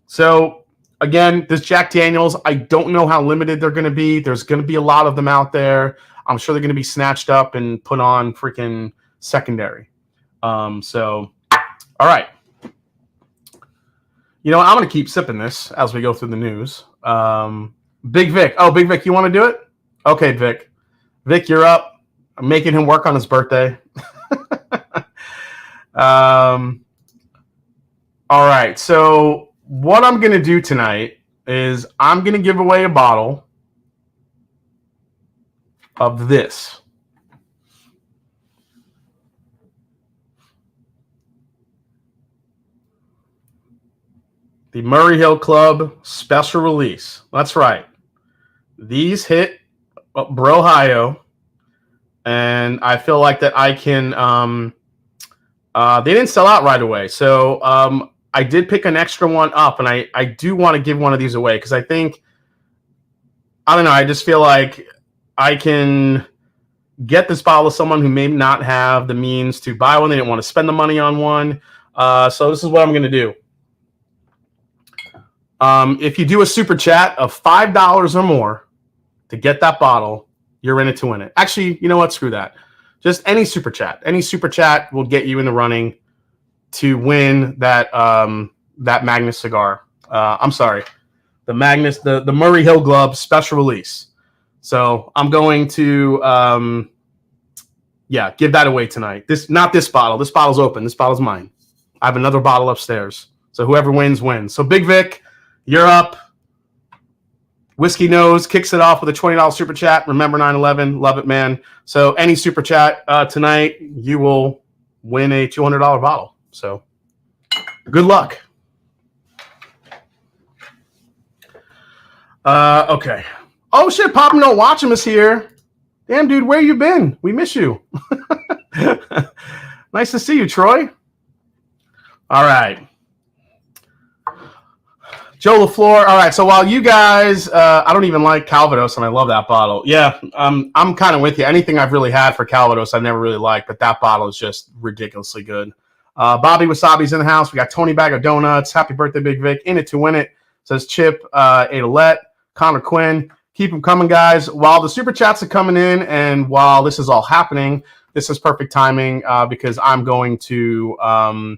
So again, this Jack Daniels, I don't know how limited they're going to be. There's going to be a lot of them out there. I'm sure they're going to be snatched up and put on freaking secondary. So, all right. You know what? I'm going to keep sipping this as we go through the news. Big Vic. Oh, Big Vic, you want to do it? Okay, Vic. Vic, you're up. I'm making him work on his birthday. All right. So what I'm going to do tonight is I'm going to give away a bottle of this. The Murray Hill Club special release. That's right. These hit Brohio, and I feel like that I can. They didn't sell out right away, so I did pick an extra one up, and I do want to give one of these away because I think, I don't know, I just feel like I can get this bottle to someone who may not have the means to buy one. They didn't want to spend the money on one, so this is what I'm going to do. If you do a super chat of $5 or more to get that bottle, you're in it to win it. Actually, you know what? Screw that. Just any super chat. Any super chat will get you in the running to win that that Magnus cigar. I'm sorry, the Magnus, the Murray Hill Club special release. So I'm going to give that away tonight. Not this bottle. This bottle's open. This bottle's mine. I have another bottle upstairs. So whoever wins wins. So Big Vic, you're up. Whiskey Nose kicks it off with a $20 super chat. Remember 9/11. Love it, man. So any super chat tonight, you will win a $200 bottle. So good luck. Okay. Oh, shit. Pop No Watch Him is here. Damn, dude, where you been? We miss you. Nice to see you, Troy. All right. Joe LaFleur. All right, so while you guys, I don't even like Calvados, and I love that bottle. Yeah, I'm kind of with you. Anything I've really had for Calvados, I've never really liked, but that bottle is just ridiculously good. Bobby Wasabi's in the house. We got Tony Bag of Donuts. Happy birthday, Big Vic. In it to win it, says Chip Adalette. Connor Quinn. Keep them coming, guys. While the super chats are coming in and while this is all happening, this is perfect timing because I'm going to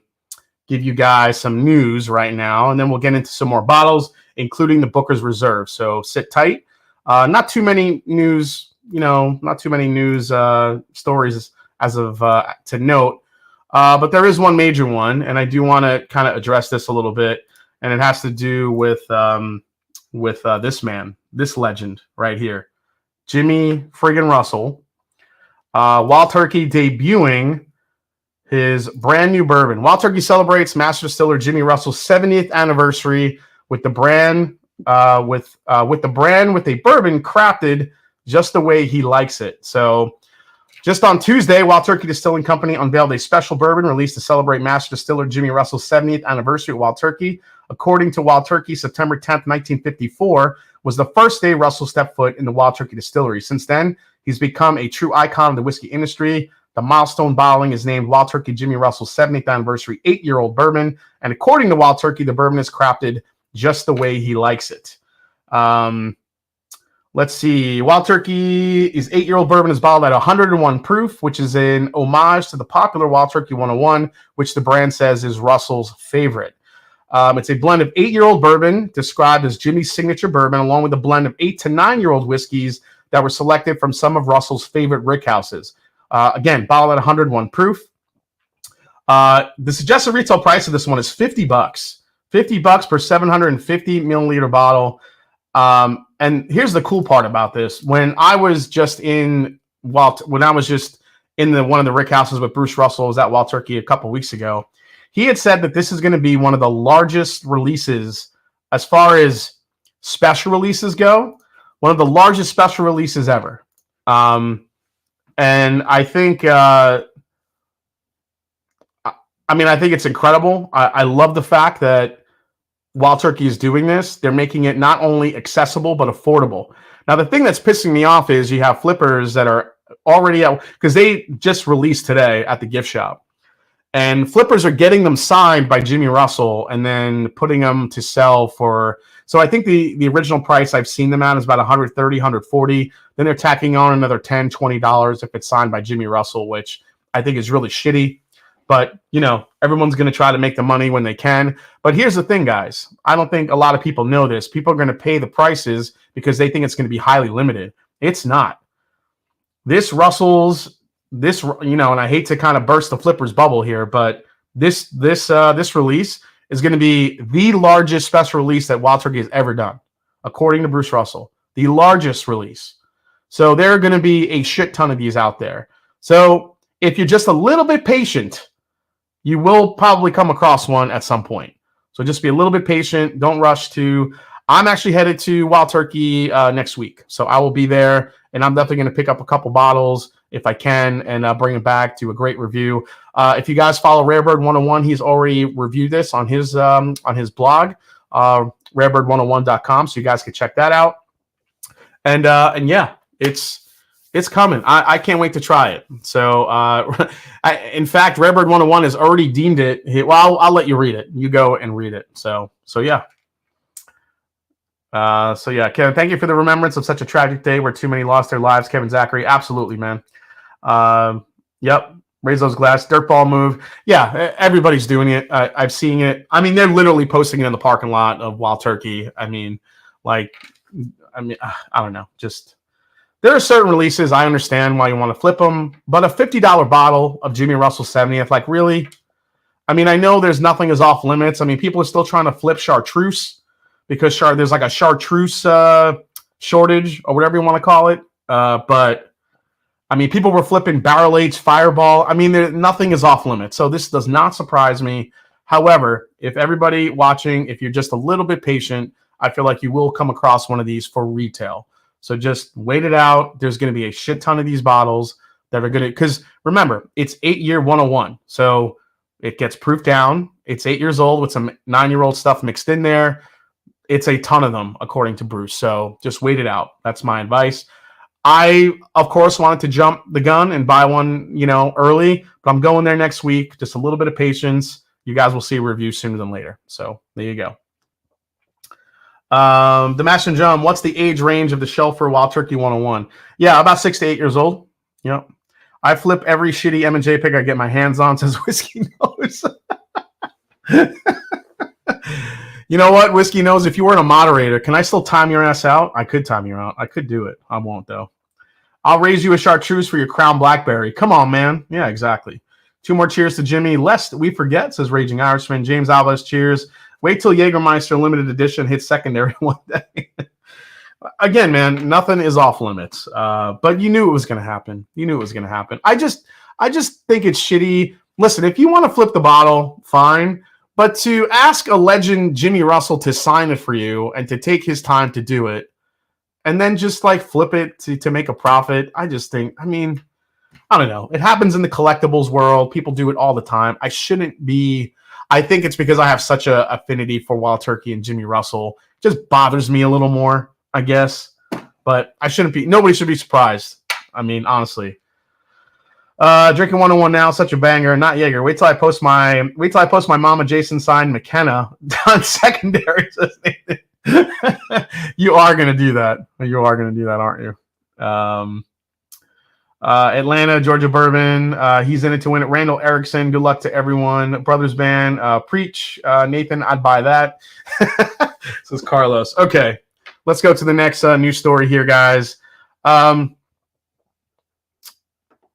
give you guys some news right now, and then we'll get into some more bottles, including the Booker's Reserve. So sit tight. Not too many news, stories as of to note, but there is one major one, and I do want to kind of address this a little bit, and it has to do with this man, this legend right here, Jimmy friggin' Russell. Wild Turkey debuting his brand new bourbon. Wild Turkey celebrates master distiller Jimmy Russell's 70th anniversary with the brand with a bourbon crafted just the way he likes it. So just on Tuesday, Wild Turkey Distilling Company unveiled a special bourbon released to celebrate master distiller Jimmy Russell's 70th anniversary at Wild Turkey. According to Wild Turkey, September 10th, 1954 was the first day Russell stepped foot in the Wild Turkey distillery. Since then, he's become a true icon of the whiskey industry. The milestone bottling is named Wild Turkey Jimmy Russell's 70th anniversary 8-year-old bourbon. And according to Wild Turkey, the bourbon is crafted just the way he likes it. Let's see. Wild Turkey's 8-year-old bourbon is bottled at 101 proof, which is an homage to the popular Wild Turkey 101, which the brand says is Russell's favorite. It's a blend of 8-year-old bourbon, described as Jimmy's signature bourbon, along with a blend of 8 to 9-year-old whiskeys that were selected from some of Russell's favorite rickhouses. Again, bottled at 101 proof. The suggested retail price of this one is $50. $50 per 750 milliliter bottle. And here's the cool part about this. When I was just in one of the rick houses with Bruce Russell, was at Wild Turkey a couple weeks ago, he had said that this is going to be one of the largest releases as far as special releases go, one of the largest special releases ever. And I think, I think it's incredible. I love the fact that Wild Turkey is doing this. They're making it not only accessible, but affordable. Now, the thing that's pissing me off is you have flippers that are already out, because they just released today at the gift shop. And flippers are getting them signed by Jimmy Russell and then putting them to sell for. So I think the original price I've seen them at is about $130, $140. Then they're tacking on another $10, $20 if it's signed by Jimmy Russell, which I think is really shitty. But, everyone's going to try to make the money when they can. But here's the thing, guys. I don't think a lot of people know this. People are going to pay the prices because they think it's going to be highly limited. It's not. And I hate to kind of burst the flippers bubble here, but this release is going to be the largest special release that Wild Turkey has ever done, according to Bruce Russell. The largest release. So there are going to be a shit ton of these out there. So if you're just a little bit patient, you will probably come across one at some point. So just be a little bit patient. Don't rush to. I'm actually headed to Wild Turkey next week. So I will be there, and I'm definitely going to pick up a couple bottles if I can and bring it back to a great review. If you guys follow Rarebird 101, he's already reviewed this on his blog, rarebird101.com. So you guys can check that out. And yeah, it's coming. I can't wait to try it. So, in fact, Rarebird 101 has already deemed it. Well, I'll let you read it. You go and read it. So yeah. Kevin, thank you for the remembrance of such a tragic day where too many lost their lives. Kevin Zachary, absolutely, man. Yep. Raise those glass. Dirtball move. Yeah, everybody's doing it. I've seen it. They're literally posting it in the parking lot of Wild Turkey. I don't know. Just. There are certain releases, I understand why you want to flip them, but a $50 bottle of Jimmy Russell 70th, like really? I know there's nothing is off limits. People are still trying to flip chartreuse because there's like a chartreuse shortage or whatever you want to call it. But people were flipping barrel-aged Fireball. Nothing is off limits. So this does not surprise me. However, if everybody watching, if you're just a little bit patient, I feel like you will come across one of these for retail. So just wait it out. There's going to be a shit ton of these bottles that are going to, because remember, it's 8-year 101. So it gets proofed down. It's 8 years old with some 9-year-old stuff mixed in there. It's a ton of them, according to Bruce. So just wait it out. That's my advice. I, of course, wanted to jump the gun and buy one, early, but I'm going there next week. Just a little bit of patience. You guys will see a review sooner than later. So there you go. The Mash and Drum, what's the age range of the Shelfer Wild Turkey 101? Yeah, about 6 to 8 years old. Yep. I flip every shitty M&J pick I get my hands on, says Whiskey Nose. You know what, Whiskey Nose? If you weren't a moderator, can I still time your ass out? I could time you out. I could do it. I won't, though. I'll raise you a chartreuse for your Crown Blackberry. Come on, man. Yeah, exactly. 2 more cheers to Jimmy. Lest we forget, says Raging Irishman. James Alvarez, cheers. Wait till Jägermeister limited edition hits secondary one day. Again, man, nothing is off limits. But you knew it was going to happen. You knew it was going to happen. I just think it's shitty. Listen, if you want to flip the bottle, fine. But to ask a legend, Jimmy Russell, to sign it for you and to take his time to do it, and then just like flip it to make a profit, I just think, I mean, I don't know. It happens in the collectibles world. People do it all the time. I shouldn't be. I think it's because I have such a affinity for Wild Turkey and Jimmy Russell. It just bothers me a little more, I guess. But I shouldn't be. Nobody should be surprised. I mean, honestly. Drinking 101 now, such a banger. Not Jaeger. Wait till I post my Mama Jason signed McKenna on secondary. You are gonna do that. You are gonna do that, aren't you? Atlanta, Georgia Bourbon. He's in it to win it. Randall Erickson. Good luck to everyone. Brothers Band. Preach. Nathan, I'd buy that. Says Carlos. Okay, let's go to the next news story here, guys.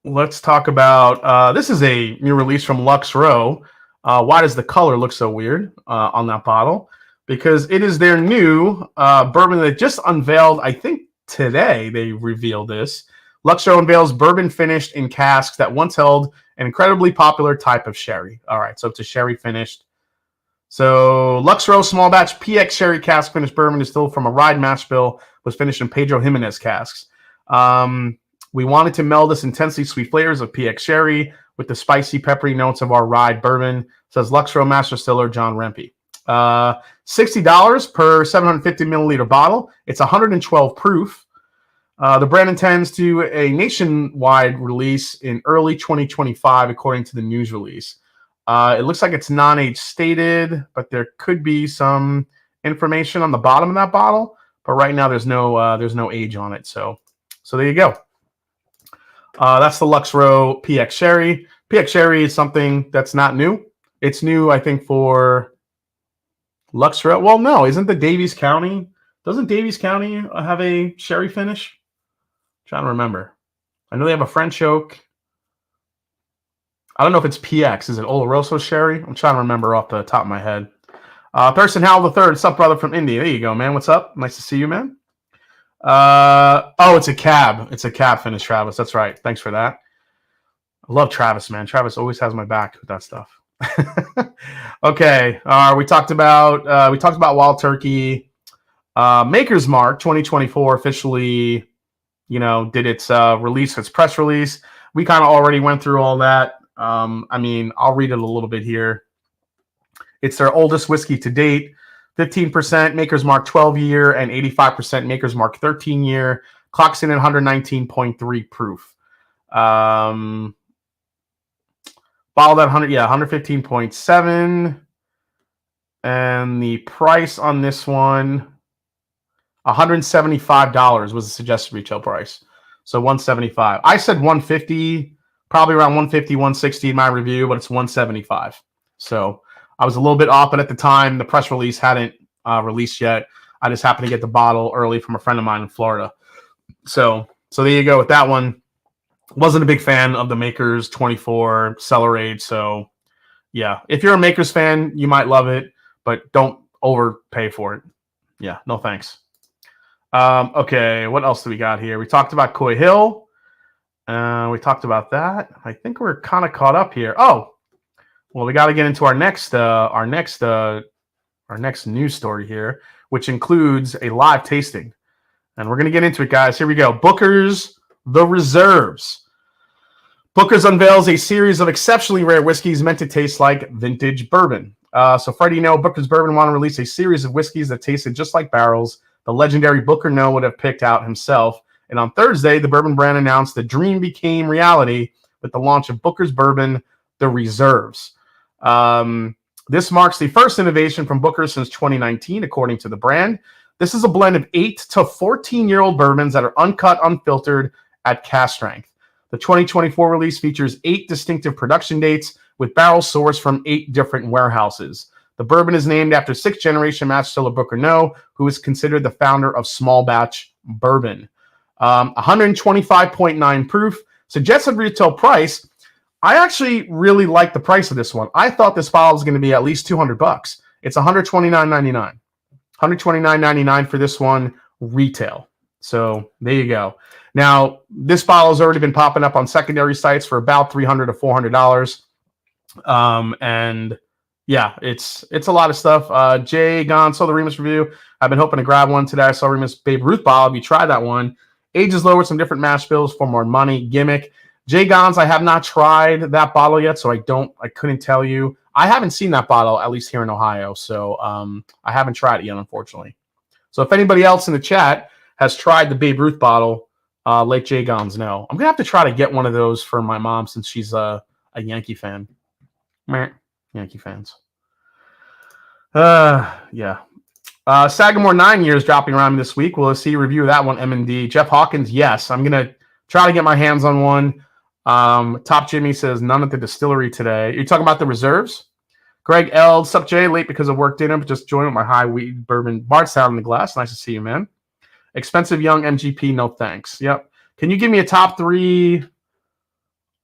Let's talk about, this is a new release from Lux Row. Why does the color look so weird on that bottle? Because it is their new bourbon that just unveiled, I think today they revealed this. Lux Row unveils bourbon finished in casks that once held an incredibly popular type of sherry. All right, so it's a sherry finished. So Lux Row small batch PX sherry cask finished bourbon distilled from a rye mash bill was finished in Pedro Jimenez casks. We wanted to meld this intensely sweet flavors of PX sherry with the spicy, peppery notes of our rye bourbon, says Lux Row Master Distiller John Rempe. $60 per 750 milliliter bottle. It's 112 proof. The brand intends to a nationwide release in early 2025, according to the news release. It looks like it's non-age stated, but there could be some information on the bottom of that bottle. But right now, there's no age on it. So there you go. That's the Lux Row PX Sherry. PX Sherry is something that's not new. It's new, I think, for Lux Row. Well, no, isn't the Davies County? Doesn't Davies County have a sherry finish? I'm trying to remember. I know they have a French oak. I don't know if it's PX. Is it Oloroso Sherry? I'm trying to remember off the top of my head. Thurston Howell III. What's up, brother from India? There you go, man. What's up? Nice to see you, man. Oh, it's a cab. It's a cab finish, Travis. That's right. Thanks for that. I love Travis, man. Travis always has my back with that stuff. Okay. We talked about Wild Turkey. Maker's Mark 2024 officially, did its release, its press release. We kind of already went through all that. I mean, I'll read it a little bit here. It's their oldest whiskey to date. 15% Maker's Mark 12-year and 85% Maker's Mark 13-year. Clocks in at 119.3 proof. Bottled at 115.7. And the price on this one, $175 was the suggested retail price. So $175. I said $150, probably around $150, $160 in my review, but it's $175. So I was a little bit off, but at the time, the press release hadn't released yet. I just happened to get the bottle early from a friend of mine in Florida. So there you go with that one. Wasn't a big fan of the Makers 24 Cellar Age. So, yeah, if you're a Makers fan, you might love it, but don't overpay for it. Yeah, no thanks. Okay, what else do we got here? We talked about Coy Hill. We talked about that. I think we're kind of caught up here. Oh, well, we got to get into our next news story here, which includes a live tasting, and we're gonna get into it, guys. Here we go. Booker's The Reserves. Booker's unveils a series of exceptionally rare whiskeys meant to taste like vintage bourbon. So Freddie No, Booker's Bourbon want to release a series of whiskeys that tasted just like barrels the legendary Booker No would have picked out himself. And on Thursday, the bourbon brand announced the dream became reality with the launch of Booker's Bourbon The Reserves. This marks the first innovation from Booker since 2019, according to the brand. This is a blend of 8 to 14-year-old bourbons that are uncut, unfiltered at cask strength. The 2024 release features 8 distinctive production dates with barrels sourced from 8 different warehouses. The bourbon is named after 6th generation master distiller Booker Noe, who is considered the founder of small batch bourbon. 125.9 proof. Suggested retail price. I actually really like the price of this one. I thought this bottle was going to be at least $200. It's $129.99. $129.99 for this one retail. So there you go. Now, this bottle has already been popping up on secondary sites for about $300 to $400. And yeah, it's a lot of stuff. Jay Gon saw the Remus review. I've been hoping to grab one today. I saw Remus Babe Ruth bottle. Have you tried that one? Age is low with some different mash bills for more money. Gimmick. Jay Gons, I have not tried that bottle yet, so I couldn't tell you. I haven't seen that bottle, at least here in Ohio, so I haven't tried it yet, unfortunately. So if anybody else in the chat has tried the Babe Ruth bottle, let Jay Gons know. I'm going to have to try to get one of those for my mom since she's a Yankee fan. Yankee fans. Yeah. Sagamore 9 years dropping around this week. We'll see a review of that one, M&D. Jeff Hawkins, yes. I'm going to try to get my hands on one. Top Jimmy says none at the distillery today. You're talking about the reserves? Greg L. Sup, Jay? Late because of work dinner, but just joined with my high wheat bourbon Bardstown in the glass. Nice to see you, man. Expensive young MGP, no thanks. Yep. Can you give me a top 3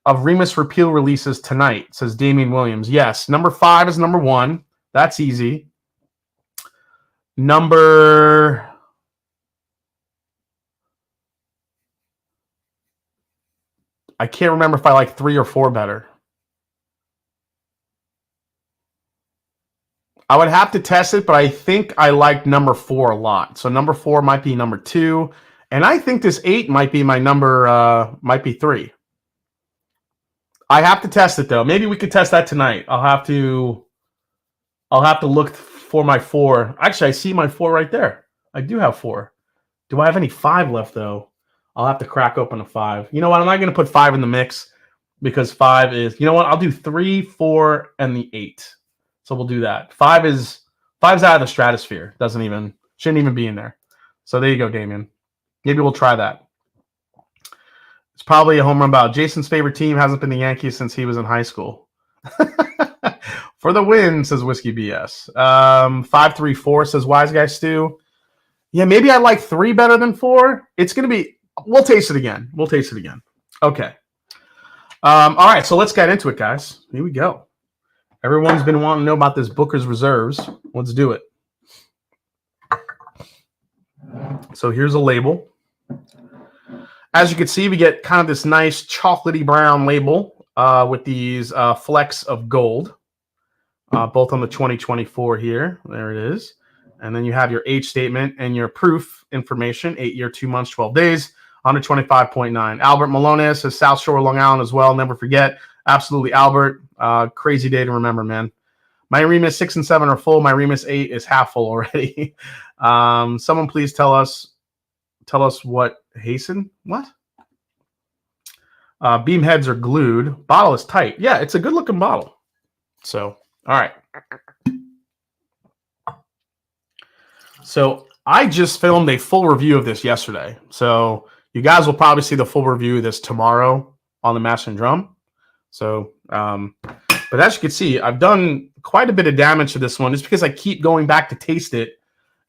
of Remus repeal releases tonight? Says Damian Williams. Yes. Number 5 is number 1. That's easy. I can't remember if I like 3 or 4 better. I would have to test it, but I think I like number 4 a lot. So number 4 might be number 2. And I think this 8 might be my number, might be 3. I have to test it though. Maybe we could test that tonight. I'll have to look for my 4. Actually, I see my 4 right there. I do have 4. Do I have any 5 left though? I'll have to crack open a 5. You know what? I'm not going to put 5 in the mix because 5 is, you know what? I'll do 3, 4, and the 8. So we'll do that. 5's out of the stratosphere. Shouldn't even be in there. So there you go, Damien. Maybe we'll try that. It's probably a home run ball. Jason's favorite team hasn't been the Yankees since he was in high school. For the win, says Whiskey BS. 534 says Wise Guy Stew. Yeah, maybe I like 3 better than 4. It's going to be, we'll taste it again. Okay. All right, so let's get into it, guys. Here we go. Everyone's been wanting to know about this Booker's Reserves. Let's do it. So here's a label. As you can see, we get kind of this nice chocolatey brown label with these flecks of gold, both on the 2024 here. There it is. And then you have your age statement and your proof information, 8 year, 2 months, 12 days, 125.9. Albert Malones says South Shore, Long Island as well. Never forget. Absolutely, Albert. Crazy day to remember, man. My Remus 6 and 7 are full. My Remus 8 is half full already. Someone please tell us what Hasten? What? Beam heads are glued. Bottle is tight. Yeah, it's a good looking bottle. So, all right. So I just filmed a full review of this yesterday. So you guys will probably see the full review of this tomorrow on the Mash and Drum. So, but as you can see, I've done quite a bit of damage to this one just because I keep going back to taste it.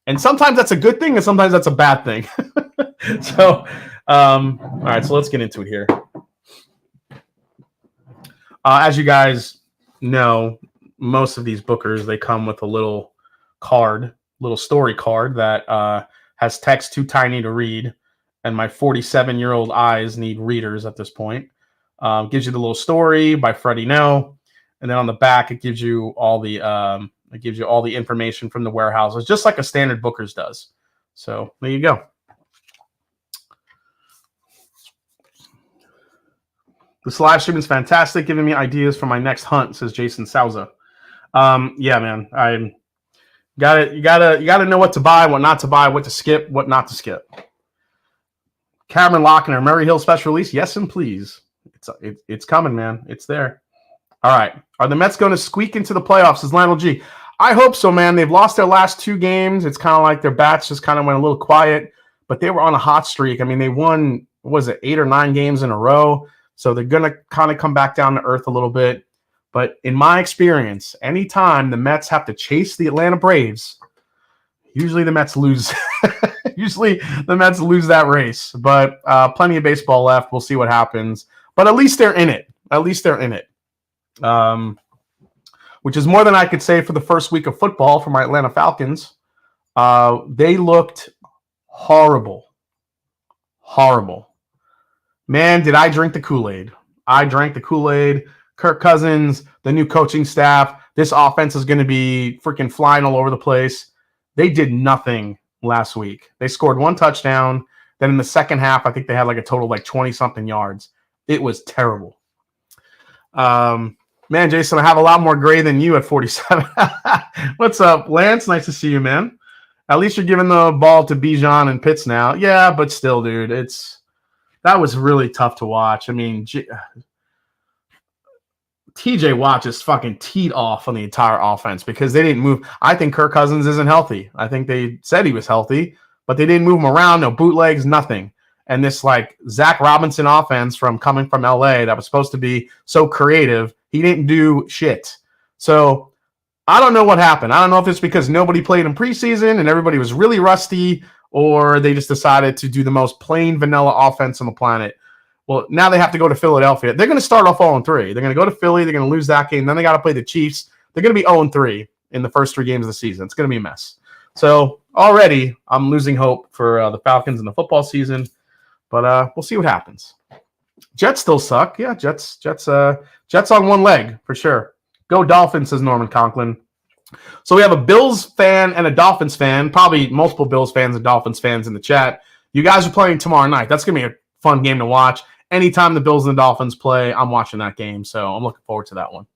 And sometimes that's a good thing and sometimes that's a bad thing. So, all right, so let's get into it here. As you guys know, most of these Bookers, they come with a little story card that has text too tiny to read. And my 47-year-old eyes need readers at this point. Gives you the little story by Freddie No, and then on the back it gives you all the information from the warehouses, just like a standard Booker's does. So there you go. This live stream is fantastic, giving me ideas for my next hunt, says Jason Souza. Yeah, man, you gotta know what to buy, what not to buy, what to skip, what not to skip. Cameron Lochner, Murray Hill special release, yes and please. It's coming, man. It's there. All right. Are the Mets going to squeak into the playoffs? Says Lionel G. I hope so, man. They've lost their last 2 games. It's kind of like their bats just kind of went a little quiet, but they were on a hot streak. I mean, they won, what was it, 8 or 9 games in a row. So they're going to kind of come back down to earth a little bit. But in my experience, anytime the Mets have to chase the Atlanta Braves, usually the Mets lose. Usually the Mets lose that race. But plenty of baseball left. We'll see what happens. But at least they're in it. At least they're in it. Which is more than I could say for the first week of football for my Atlanta Falcons. They looked horrible. Horrible. Man, did I drink the Kool-Aid. I drank the Kool-Aid. Kirk Cousins, the new coaching staff. This offense is going to be freaking flying all over the place. They did nothing last week. They scored 1 touchdown. Then in the second half, I think they had like a total of like 20-something yards. It was terrible. Man, Jason, I have a lot more gray than you at 47. What's up, Lance? Nice to see you, man. At least you're giving the ball to Bijan and Pitts now. Yeah, but still, dude, that was really tough to watch. I mean, TJ Watt just fucking teed off on the entire offense because they didn't move. I think Kirk Cousins isn't healthy. I think they said he was healthy, but they didn't move him around. No bootlegs, nothing. And this like Zach Robinson offense coming from LA that was supposed to be so creative, he didn't do shit. So I don't know what happened. I don't know if it's because nobody played in preseason and everybody was really rusty, or they just decided to do the most plain vanilla offense on the planet. Well, now they have to go to Philadelphia. They're going to start off 0-3. They're going to go to Philly. They're going to lose that game. Then they got to play the Chiefs. They're going to be 0-3 in the first 3 games of the season. It's going to be a mess. So already I'm losing hope for the Falcons in the football season. But we'll see what happens. Jets still suck. Yeah, Jets on one leg for sure. Go Dolphins, says Norman Conklin. So we have a Bills fan and a Dolphins fan, probably multiple Bills fans and Dolphins fans in the chat. You guys are playing tomorrow night. That's going to be a fun game to watch. Anytime the Bills and the Dolphins play, I'm watching that game. So I'm looking forward to that one.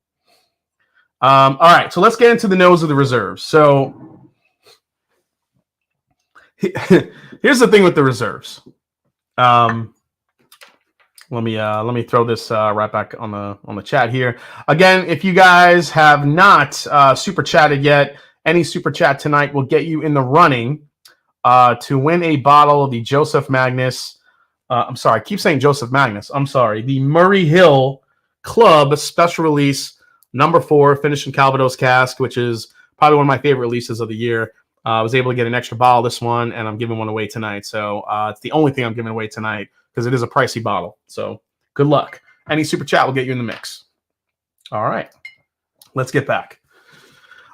All right, so let's get into the nose of the reserves. So here's the thing with the reserves. Let me throw this right back on the chat here. Again, if you guys have not super chatted yet, any super chat tonight will get you in the running to win a bottle of the Joseph Magnus. I'm sorry, I keep saying Joseph Magnus. I'm sorry, the Murray Hill Club special release number 4 finished in Calvados cask, which is probably one of my favorite releases of the year. I was able to get an extra bottle this one, and I'm giving one away tonight. So it's the only thing I'm giving away tonight because it is a pricey bottle. So good luck. Any super chat will get you in the mix. All right, let's get back.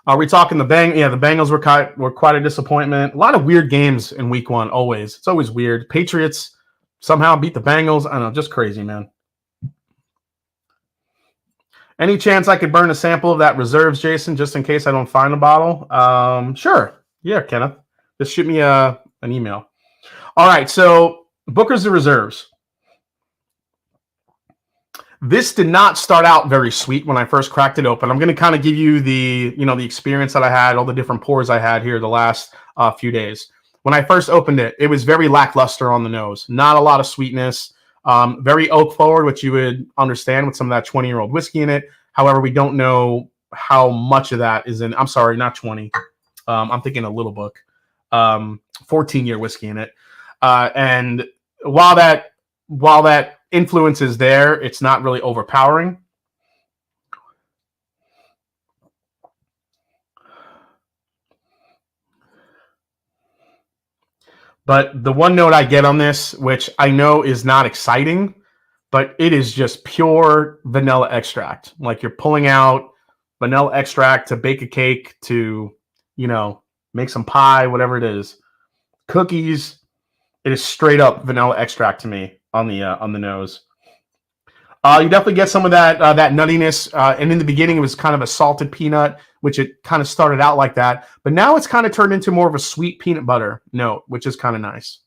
Are we talking the Bengals were quite a disappointment. A lot of weird games in week 1. Always, it's always weird. Patriots somehow beat the Bengals. I don't know, just crazy, man. Any chance I could burn a sample of that reserves, Jason, just in case I don't find a bottle? Sure. Yeah, Kenneth. Just shoot me an email. All right, so Booker's the reserves. This did not start out very sweet when I first cracked it open. I'm going to kind of give you the experience that I had, all the different pours I had here the last few days. When I first opened it, it was very lackluster on the nose. Not a lot of sweetness. Very oak forward, which you would understand with some of that 20-year-old whiskey in it. However, we don't know how much of that is in. I'm sorry, not 20. I'm thinking a little book. 14-year whiskey in it. And while that influence is there, it's not really overpowering. But the one note I get on this, which I know is not exciting, but it is just pure vanilla extract. Like you're pulling out vanilla extract to bake a cake, to, make some pie, whatever it is. Cookies. It is straight up vanilla extract to me on the nose. You definitely get some of that nuttiness. And in the beginning, it was kind of a salted peanut, which it kind of started out like that. But now it's kind of turned into more of a sweet peanut butter note, which is kind of nice.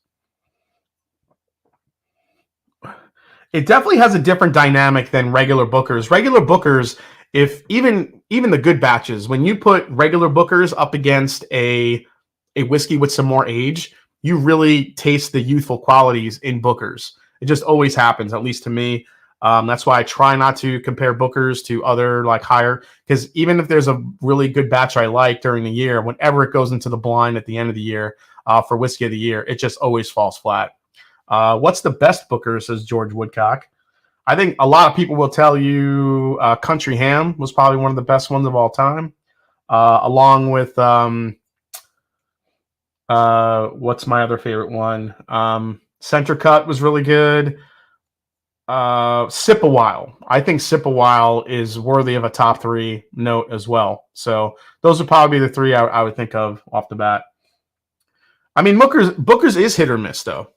It definitely has a different dynamic than regular Bookers. Regular Bookers, if even the good batches, when you put regular Bookers up against a whiskey with some more age, you really taste the youthful qualities in Bookers. It just always happens, at least to me. That's why I try not to compare Bookers to other like higher, because even if there's a really good batch I like during the year, whenever it goes into the blind at the end of the year for Whiskey of the Year, it just always falls flat. What's the best Booker, says George Woodcock. I think a lot of people will tell you Country Ham was probably one of the best ones of all time, along with what's my other favorite one? Center Cut was really good. Sip a While. I think Sip a While is worthy of a top 3 note as well. So those would probably be the 3 I would think of off the bat. I mean, Booker's is hit or miss though.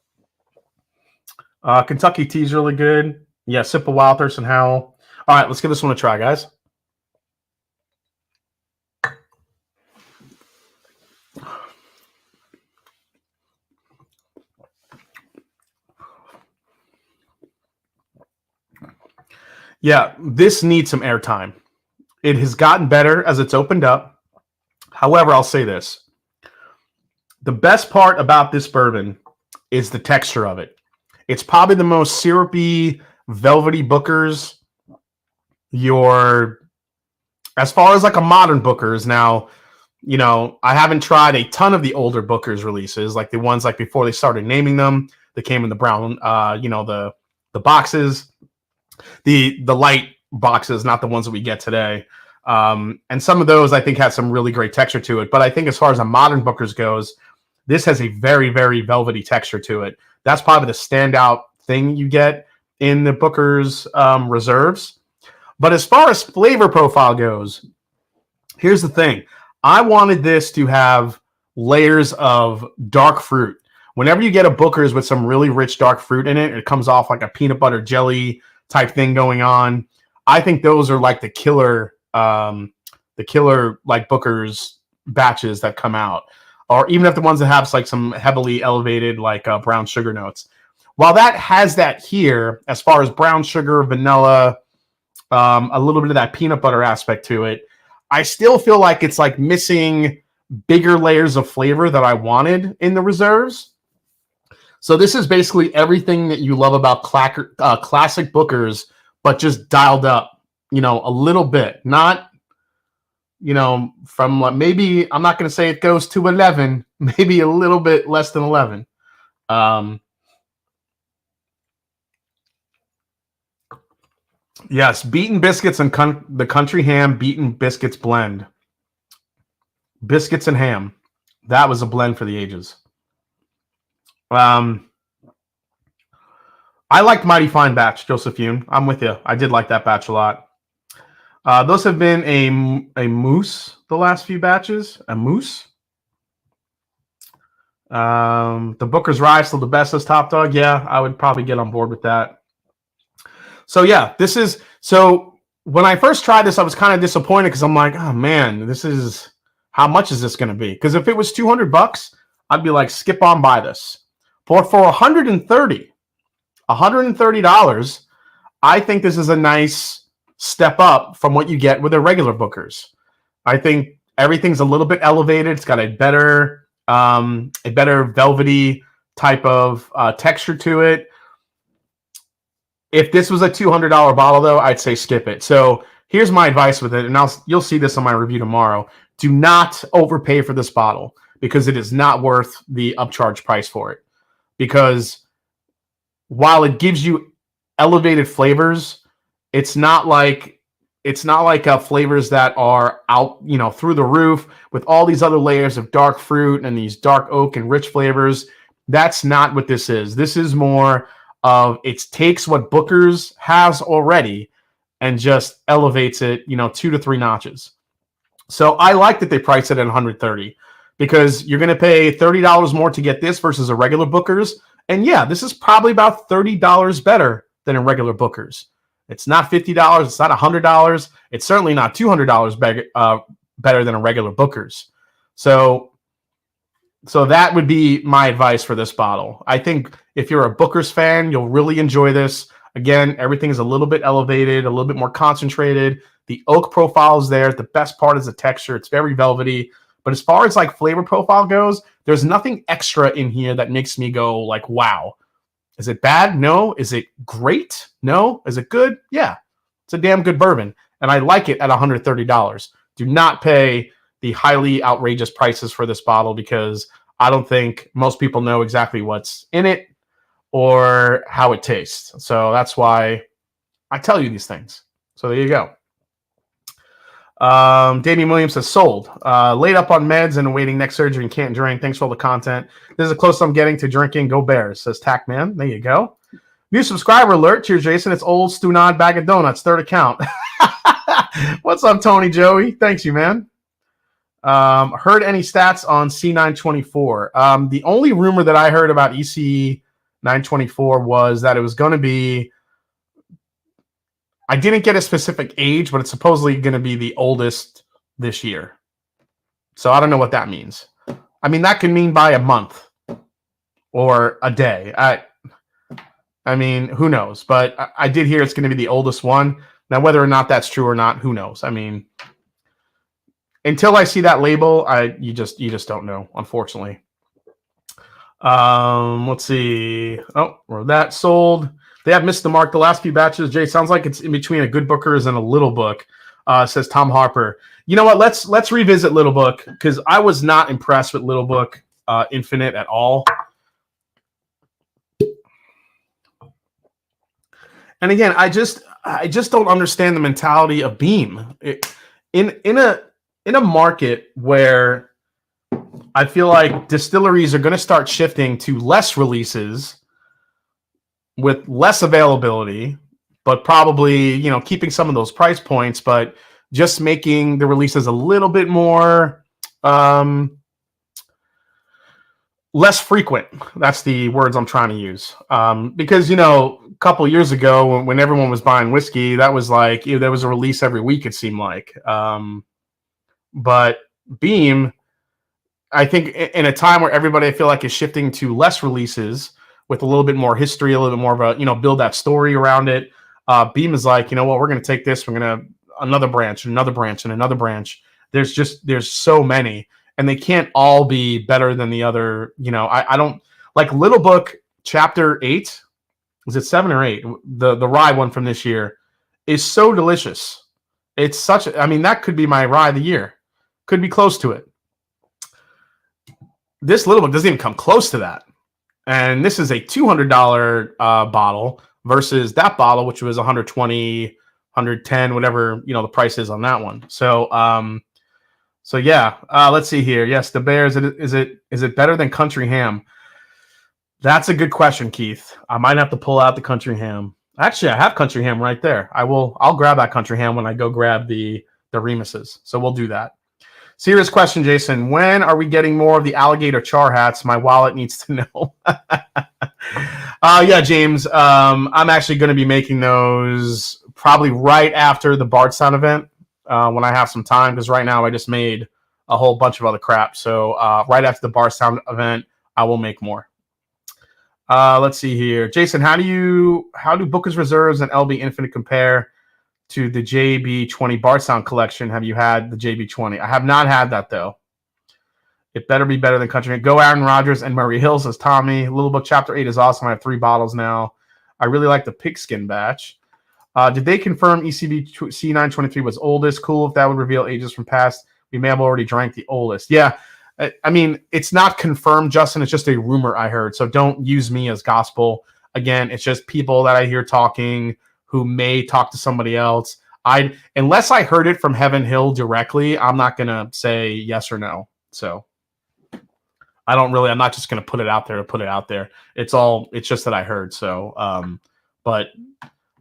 Kentucky Tea's really good. Yeah, Sip a While, Thurston Howell. All right, let's give this one a try, guys. Yeah, this needs some airtime. It has gotten better as it's opened up. However, I'll say this. The best part about this bourbon is the texture of it. It's probably the most syrupy, velvety Booker's. As far as like a modern Booker's now, you know, I haven't tried a ton of the older Booker's releases, like the ones like before they started naming them. They came in the brown, the boxes. The light boxes, not the ones that we get today. And some of those I think have some really great texture to it. But I think as far as a modern Booker's goes, this has a very, very velvety texture to it. That's probably the standout thing you get in the Booker's reserves. But as far as flavor profile goes, here's the thing. I wanted this to have layers of dark fruit. Whenever you get a Booker's with some really rich dark fruit in it, it comes off like a peanut butter jelly type thing going on. I think those are like the killer like Booker's batches that come out, or even if the ones that have like some heavily elevated like brown sugar notes. While that has that here, as far as brown sugar, vanilla, a little bit of that peanut butter aspect to it, I still feel like it's like missing bigger layers of flavor that I wanted in the reserves. So this is basically everything that you love about classic Bookers, but just dialed up, you know, a little bit. Not, you know, from maybe, I'm not going to say it goes to 11, maybe a little bit less than 11. Yes, Beaten Biscuits and the Country Ham Beaten Biscuits blend. Biscuits and ham. That was a blend for the ages. I liked Mighty Fine Batch, Josephine. I'm with you. I did like that batch a lot. Those have been a moose the last few batches. A moose. The Booker's Rye still the best as top dog. Yeah, I would probably get on board with that. So yeah, so when I first tried this, I was kind of disappointed because I'm like, oh man, how much is this going to be? Because if it was $200, I'd be like, skip on by this. But for $130, I think this is a nice step up from what you get with the regular Bookers. I think everything's a little bit elevated. It's got a better velvety type of texture to it. If this was a $200 bottle, though, I'd say skip it. So here's my advice with it, and you'll see this on my review tomorrow. Do not overpay for this bottle because it is not worth the upcharge price for it. Because while it gives you elevated flavors, it's not like flavors that are out, you know, through the roof with all these other layers of dark fruit and these dark oak and rich flavors. That's not what this is. This is more of it takes what Booker's has already and just elevates it, you know, 2 to 3 notches. So I like that they priced it at $130 because you're going to pay $30 more to get this versus a regular Booker's. And yeah, this is probably about $30 better than a regular Booker's. It's not $50. It's not $100. It's certainly not $200 better than a regular Booker's. So that would be my advice for this bottle. I think if you're a Booker's fan, you'll really enjoy this. Again, everything is a little bit elevated, a little bit more concentrated. The oak profile is there. The best part is the texture. It's very velvety. But as far as like flavor profile goes, there's nothing extra in here that makes me go like, wow. Is it bad? No. Is it great? No. Is it good? Yeah. It's a damn good bourbon, and I like it at $130. Do not pay the highly outrageous prices for this bottle because I don't think most people know exactly what's in it or how it tastes. So that's why I tell you these things. So there you go. Damian Williams says sold. Laid up on meds and awaiting neck surgery and can't drink. Thanks for all the content. This is the closest I'm getting to drinking. Go Bears, says Tackman. There you go. New subscriber alert. Cheers, Jason. It's old Stunad bag of donuts. Third account. What's up, Tony Joey? Thanks you, man. Heard any stats on C924? The only rumor that I heard about EC924 was that it was going to be, I didn't get a specific age, but it's supposedly going to be the oldest this year. So I don't know what that means. I mean, that can mean by a month or a day. I mean, who knows? But I did hear it's going to be the oldest one. Now, whether or not that's true or not, who knows? I mean, until I see that label, you just don't know, unfortunately. Let's see. Oh, that sold. They have missed the mark the last few batches. Jay, sounds like it's in between a good Booker's and a Little Book, says Tom Harper. You know what? Let's revisit Little Book because I was not impressed with Little Book Infinite at all. And again, I just don't understand the mentality of Beam in a market where I feel like distilleries are going to start shifting to less releases with less availability, but probably, keeping some of those price points, but just making the releases a little bit more less frequent. That's the words I'm trying to use. Because, a couple years ago when everyone was buying whiskey, that was like, there was a release every week, it seemed like. But Beam, I think in a time where everybody I feel like is shifting to less releases with a little bit more history, a little bit more of a, build that story around it. Beam is like, you know what, we're going to take this, we're going to another branch and another branch and another branch. There's so many, and they can't all be better than the other. I don't like Little Book Chapter 8. Was it 7 or 8? The rye one from this year is so delicious. It's such that could be my rye of the year. Could be close to it. This Little Book doesn't even come close to that. And this is a $200 bottle versus that bottle, which was $120, $110, whatever, the price is on that one. So, yeah, let's see here. Yes, the Bears, is it better than Country Ham? That's a good question, Keith. I might have to pull out the Country Ham. Actually, I have Country Ham right there. I'll grab that Country Ham when I go grab the Remuses. So we'll do that. Serious question, Jason. When are we getting more of the alligator char hats? My wallet needs to know. Yeah, James. I'm actually going to be making those probably right after the Bardstown event when I have some time, because right now I just made a whole bunch of other crap. So right after the Bardstown event, I will make more. Let's see here. Jason, how do Booker's Reserves and LB Infinite compare to the JB20 Bardstown collection? Have you had the JB20? I have not had that, though. It better be better than Country. Go Aaron Rodgers and Murray Hill, says Tommy. Little Book Chapter 8 is awesome. I have 3 bottles now. I really like the pigskin batch. Did they confirm ECB C923 was oldest? Cool if that would reveal ages from past. We may have already drank the oldest. Yeah. It's not confirmed, Justin. It's just a rumor I heard. So don't use me as gospel. Again, it's just people that I hear talking who may talk to somebody else. Unless I heard it from Heaven Hill directly, I'm not going to say yes or no. So I'm not just going to put it out there to put it out there. It's just that I heard. So, but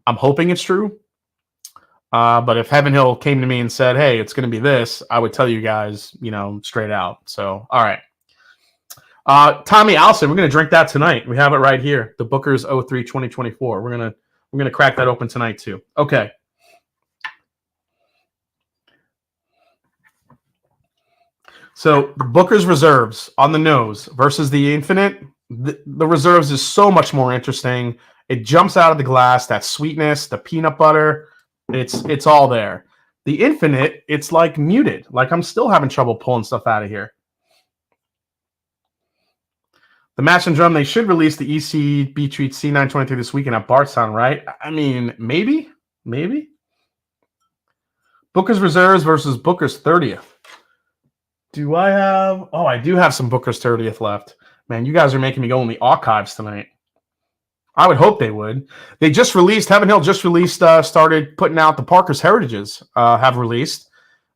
I'm hoping it's true. But if Heaven Hill came to me and said, hey, it's going to be this, I would tell you guys, straight out. So, all right. Tommy Allison, we're going to drink that tonight. We have it right here. The Booker's 03 2024. We're going to crack that open tonight too. Okay. So Booker's Reserves on the nose versus the Infinite. The Reserves is so much more interesting. It jumps out of the glass, that sweetness, the peanut butter. It's all there. The Infinite, it's like muted. Like I'm still having trouble pulling stuff out of here. The Mash and Drum, they should release the EC Treat C923 this weekend at Bardstown, right? I mean, maybe. Booker's Reserves versus Booker's 30th. Do I have... Oh, I do have some Booker's 30th left. Man, you guys are making me go in the archives tonight. I would hope they would. They just released... Heaven Hill just released... started putting out the Parker's Heritages. Have released.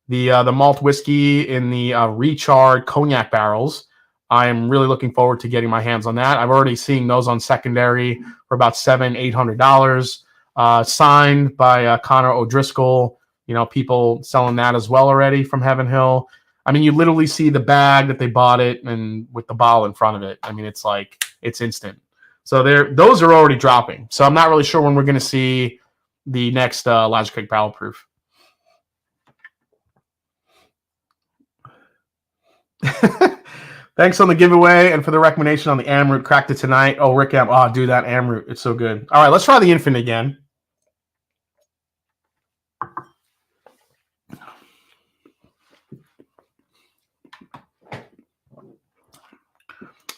The malt whiskey in the recharred cognac barrels. I'm really looking forward to getting my hands on that. I've already seen those on secondary for about $700-800. Signed by Connor O'Driscoll. You know, people selling that as well already from Heaven Hill. I mean, you literally see the bag that they bought it and with the bottle in front of it. I mean, it's like, it's instant. So those are already dropping. So I'm not really sure when we're going to see the next Logic Craig Barrel Proof. Thanks on the giveaway and for the recommendation on the Amroot. Cracked it tonight. Oh, Rick Am. Oh, dude, that Amroot. It's so good. All right, let's try the Infinite again.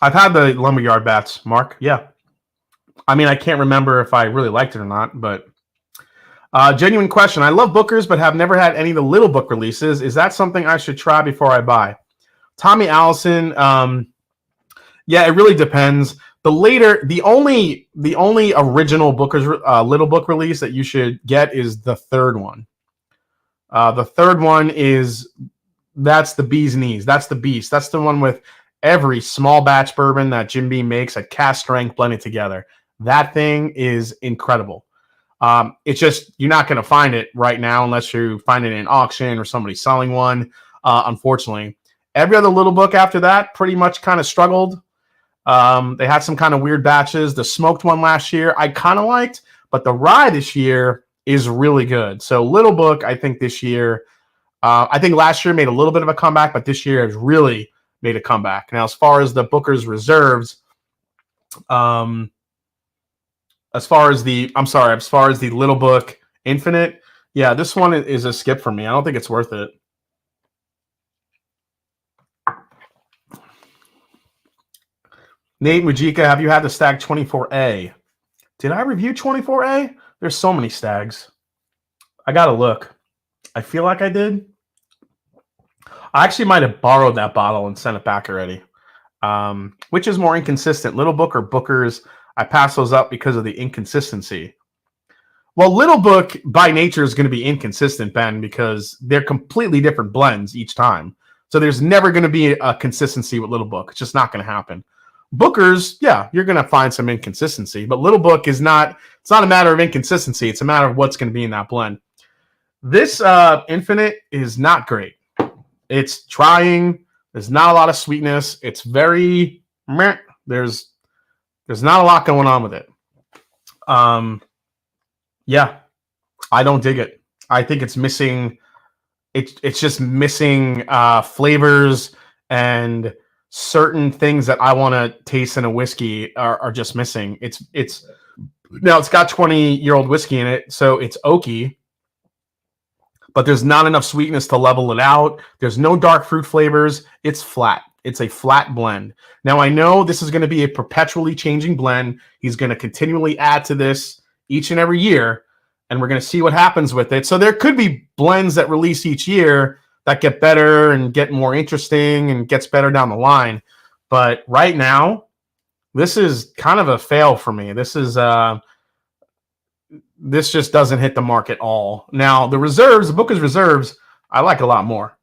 I've had the Lumberyard bats, Mark. Yeah. I mean, I can't remember if I really liked it or not, but genuine question. I love Booker's, but have never had any of the Little Book releases. Is that something I should try before I buy? Tommy Allison, yeah, it really depends. The only original Booker's Little Book release that you should get is the third one. The third one that's the bee's knees. That's the beast. That's the one with every small batch bourbon that Jim Beam makes at cast strength blended together. That thing is incredible. It's just, you're not going to find it right now unless you find it in an auction or somebody selling one, unfortunately. Every other Little Book after that pretty much kind of struggled. They had some kind of weird batches. The smoked one last year I kind of liked, but the rye this year is really good. So Little Book, I think this year, I think last year made a little bit of a comeback, but this year has really made a comeback. Now, as far as the Booker's Reserves, as far as the Little Book Infinite, yeah, this one is a skip for me. I don't think it's worth it. Nate Mujika, have you had the Stag 24A? Did I review 24A? There's so many Stags. I gotta look. I feel like I did. I actually might have borrowed that bottle and sent it back already. Which is more inconsistent, Little Book or Booker's? I pass those up because of the inconsistency. Well, Little Book by nature is going to be inconsistent, Ben, because they're completely different blends each time. So there's never going to be a consistency with Little Book. It's just not going to happen. Booker's, yeah, you're going to find some inconsistency, but Little Book is not, it's not a matter of inconsistency. It's a matter of what's going to be in that blend. This Infinite is not great. It's trying. There's not a lot of sweetness. It's very meh. There's not a lot going on with it. Yeah, I don't dig it. I think it's missing. It's just missing flavors and certain things that I want to taste in a whiskey are just missing. It's now it's got 20-year-old whiskey in it, so it's oaky, but there's not enough sweetness to level it out. There's no dark fruit flavors. It's flat. It's a flat blend. Now, I know this is going to be a perpetually changing blend. He's going to continually add to this each and every year, and we're going to see what happens with it. So there could be blends that release each year that get better and get more interesting and gets better down the line. But right now, this is kind of a fail for me. This just doesn't hit the mark at all. Now, the reserves, the Booker's Reserves, I like a lot more.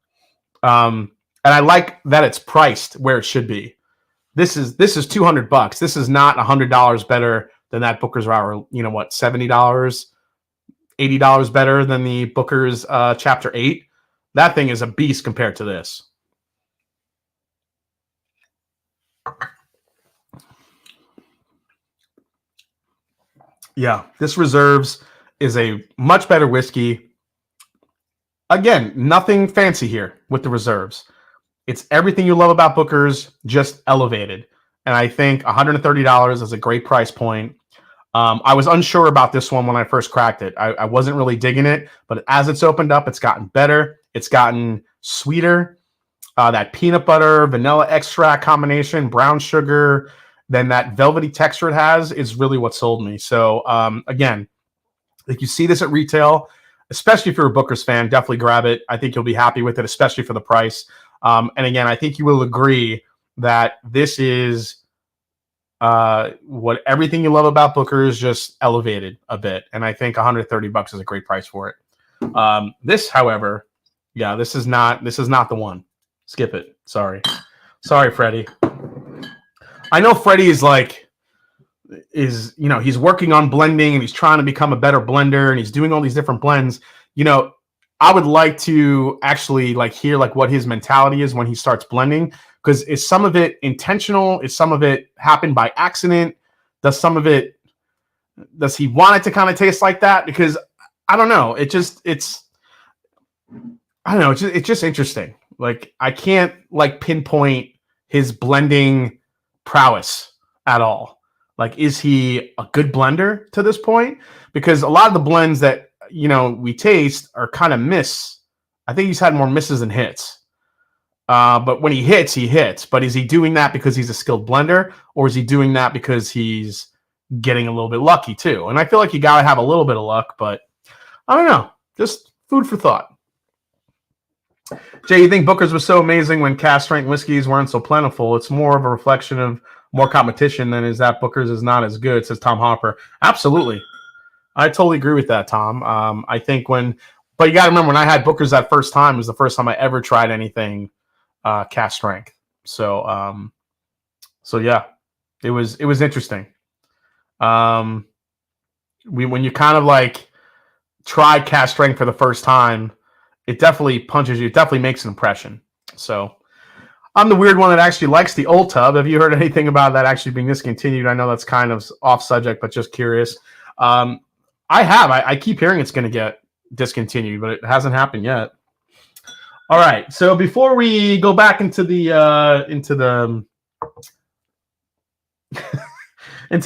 And I like that it's priced where it should be. This is $200. This is not $100 better than that Booker's Hour. You know what? $70, $80 better than the Booker's Chapter 8. That thing is a beast compared to this. Yeah, this Reserves is a much better whiskey. Again, nothing fancy here with the Reserves. It's everything you love about Booker's, just elevated. And I think $130 is a great price point. I was unsure about this one when I first cracked it. I wasn't really digging it, but as it's opened up, it's gotten better. It's gotten sweeter. That peanut butter, vanilla extract combination, brown sugar, then that velvety texture it has is really what sold me. So again, if you see this at retail, especially if you're a Booker's fan, definitely grab it. I think you'll be happy with it, especially for the price. And again, I think you will agree that this is what everything you love about Booker's just elevated a bit. And I think $130 is a great price for it. This, however, yeah, this is not the one. Skip it. Sorry, Freddie. I know Freddie is he's working on blending and he's trying to become a better blender and he's doing all these different blends. I would like to actually hear what his mentality is when he starts blending, because is some of it intentional? Is some of it happened by accident? Does he want it to kind of taste like that? Because I don't know. It's just interesting. I can't pinpoint his blending prowess at all. Is he a good blender to this point? Because a lot of the blends that we taste are kind of miss. I think he's had more misses than hits. But when he hits, he hits. But is he doing that because he's a skilled blender, or is he doing that because he's getting a little bit lucky too? And I feel like you gotta have a little bit of luck, but I don't know. Just food for thought. Jay, you think Booker's was so amazing when cast strength whiskeys weren't so plentiful? It's more of a reflection of more competition than is that Booker's is not as good, says Tom Hopper. Absolutely. I totally agree with that, Tom. I think but you got to remember, when I had Booker's that first time, it was the first time I ever tried anything cast strength. So yeah, it was interesting. When you kind of try cast strength for the first time, it definitely punches you. It definitely makes an impression. So I'm the weird one that actually likes the old tub. Have you heard anything about that actually being discontinued? I know that's kind of off subject, but just curious. I have. I keep hearing it's going to get discontinued, but it hasn't happened yet. All right. So before we go back into the into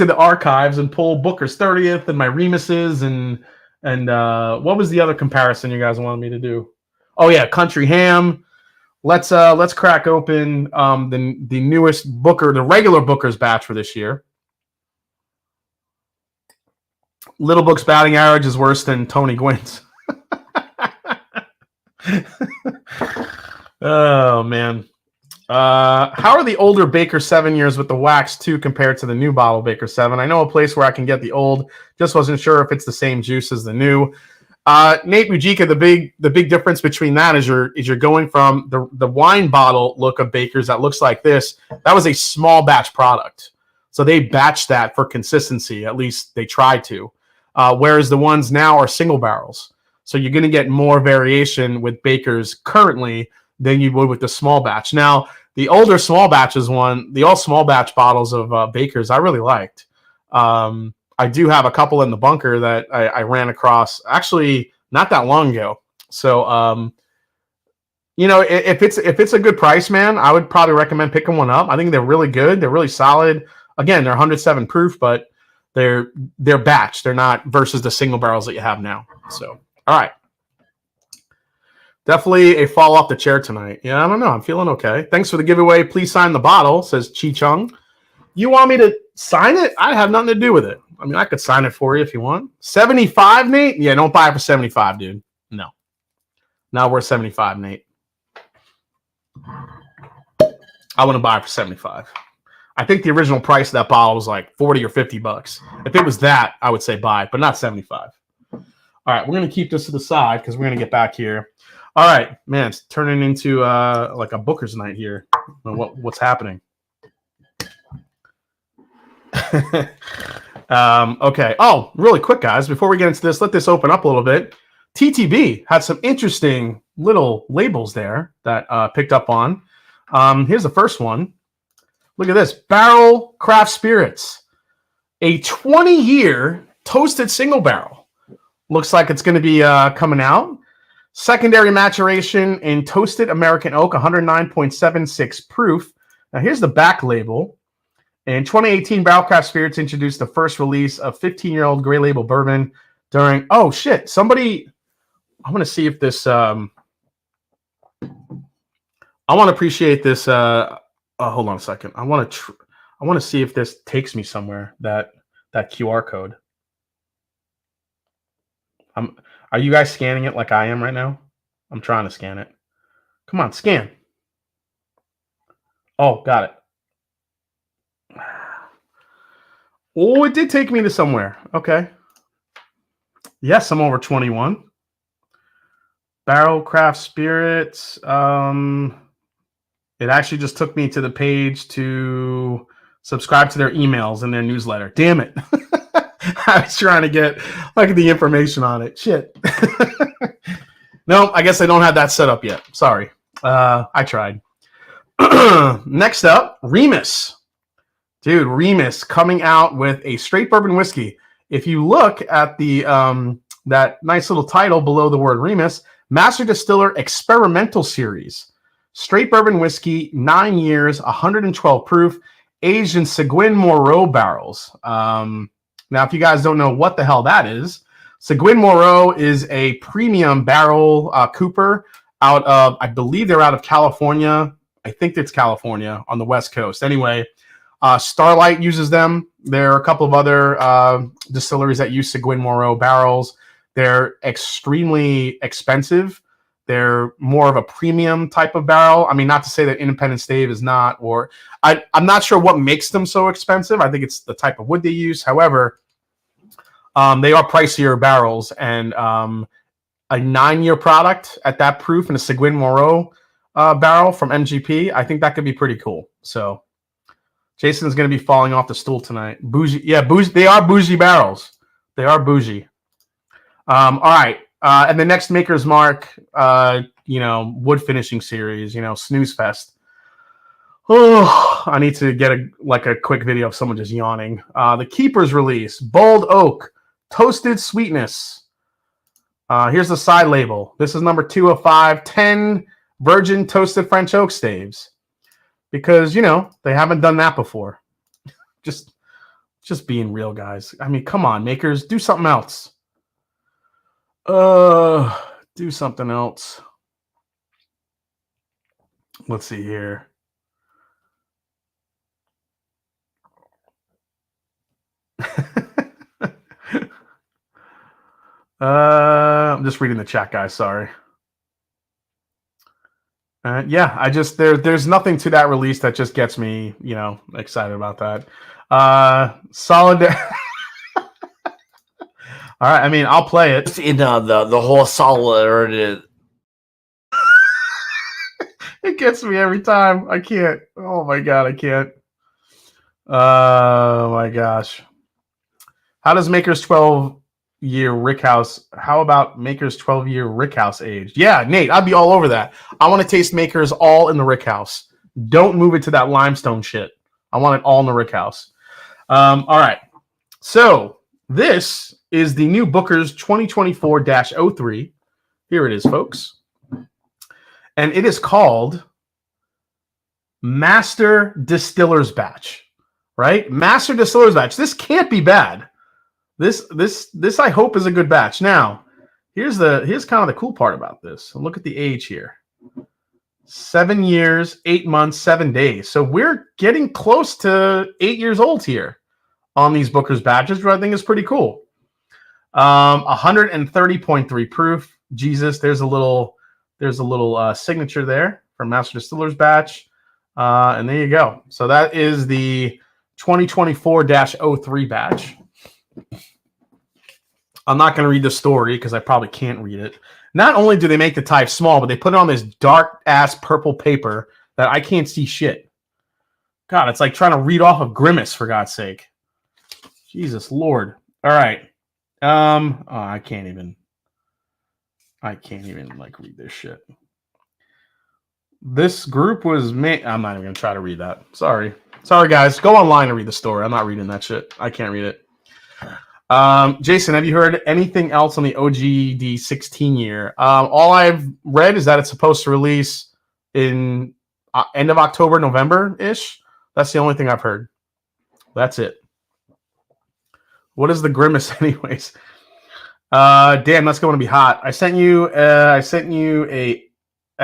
the archives and pull Booker's 30th and my Remus's and what was the other comparison you guys wanted me to do? Oh yeah, Country Ham. Let's crack open the newest Booker, the regular Booker's batch for this year. Little Book's batting average is worse than Tony Gwynn's. Oh man. How are the older Baker 7 years with the wax 2 compared to the new bottle Baker 7? I know a place where I can get the old. Just wasn't sure if it's the same juice as the new. Nate Mujika, the big difference between that is you're going from the wine bottle look of Baker's that looks like this. That was a small batch product, so they batched that for consistency. At least they tried to. Whereas the ones now are single barrels, so you're going to get more variation with Baker's currently than you would with the small batch. Now, the older small batches the all small batch bottles of Baker's I really liked. I do have a couple in the bunker that I ran across actually not that long ago. So, if it's a good price, man, I would probably recommend picking one up. I think they're really good. They're really solid. Again, they're 107 proof, but they're batch. They're not versus the single barrels that you have now. So, all right. Definitely a fall off the chair tonight. Yeah, I don't know. I'm feeling okay. Thanks for the giveaway. Please sign the bottle, says Chi Chung. You want me to sign it? I have nothing to do with it. I mean, I could sign it for you if you want. 75, Nate? Yeah, don't buy it for 75, dude. No. Not worth 75, Nate. I want to buy it for 75. I think the original price of that bottle was like 40 or 50 bucks. If it was that, I would say buy it, but not 75. All right, we're going to keep this to the side because we're going to get back here. All right, man, it's turning into like a Booker's night here. What's happening? Okay. Oh, really quick, guys. Before we get into this, let this open up a little bit. TTB had some interesting little labels there that picked up on. Here's the first one. Look at this. Barrel Craft Spirits. A 20-year toasted single barrel. Looks like it's going to be coming out. Secondary maturation in toasted American oak, 109.76 proof. Now, here's the back label. In 2018, Barrel Craft Spirits introduced the first release of 15-year-old Gray Label bourbon during... Oh, shit. Somebody... I want to see if this... I want to appreciate this... hold on a second. I want I want to see if this takes me somewhere, that QR code. Are you guys scanning it like I am right now? I'm trying to scan it. Come on, scan. Oh, got it. Oh, it did take me to somewhere. Okay. Yes, I'm over 21. Barrel Craft Spirits. It actually just took me to the page to subscribe to their emails and their newsletter. Damn it. I was trying to get like the information on it. Shit. No, I guess I don't have that set up yet. Sorry. I tried. Next up, Remus. Dude, Remus coming out with a straight bourbon whiskey. If you look at the that nice little title below the word Remus, Master Distiller Experimental Series. Straight bourbon whiskey, 9 years, 112 proof, aged in Seguin Moreau barrels. Now, if you guys don't know what the hell that is, Seguin Moreau is a premium barrel cooper out of, I believe they're out of California. I think it's California on the West Coast. Anyway, Starlight uses them. There are a couple of other distilleries that use Seguin Moreau barrels. They're extremely expensive. They're more of a premium type of barrel. I mean, not to say that Independent Stave is not, or I'm not sure what makes them so expensive. I think it's the type of wood they use. However, they are pricier barrels, and a 9-year product at that proof in a Seguin Moreau barrel from MGP, I think that could be pretty cool. So Jason's going to be falling off the stool tonight. Bougie. Yeah, bougie. They are bougie barrels. They are bougie. All right. And the next Maker's Mark, wood finishing series, Snooze Fest. Oh, I need to get a quick video of someone just yawning. The Keeper's release, Bold Oak, Toasted Sweetness. Here's the side label. This is number 205, 10 Virgin Toasted French Oak Staves. Because, they haven't done that before. Just being real, guys. I mean, come on, makers, do something else. Do something else. Let's see here. I'm just reading the chat, guys. Sorry. Yeah, there's nothing to that release that just gets me, excited about that. Solid. All right, I mean, I'll play it. In the whole solid. It gets me every time. I can't. Oh my god, I can't. Oh my gosh. How does Maker's 12-year Rickhouse? How about Maker's 12-year Rickhouse aged? Yeah, Nate, I'd be all over that. I want to taste Maker's all in the Rickhouse. Don't move it to that limestone shit. I want it all in the Rickhouse. All right. So this is the new Booker's 2024-03. Here it is, folks. And it is called Master Distiller's Batch, right? Master Distiller's Batch. This can't be bad. This I hope is a good batch. Now, here's kind of the cool part about this. Look at the age here. 7 years, 8 months, 7 days. So we're getting close to 8 years old here on these Booker's batches, which I think is pretty cool. 130.3 proof. Jesus, there's a little signature there from Master Distiller's batch. And there you go. So that is the 2024-03 batch. I'm not going to read the story because I probably can't read it. Not only do they make the type small, but they put it on this dark-ass purple paper that I can't see shit. God, it's like trying to read off of Grimace, for God's sake. Jesus Lord. All right. I can't even like read this shit. This group was made. I'm not even gonna try to read that. Sorry, guys. Go online and read the story. I'm not reading that shit. I can't read it. Jason, have you heard anything else on the OGD 16 year? All I've read is that it's supposed to release in end of October, November ish. That's the only thing I've heard. That's it. What is the Grimace, anyways? Damn, that's going to be hot. I sent you a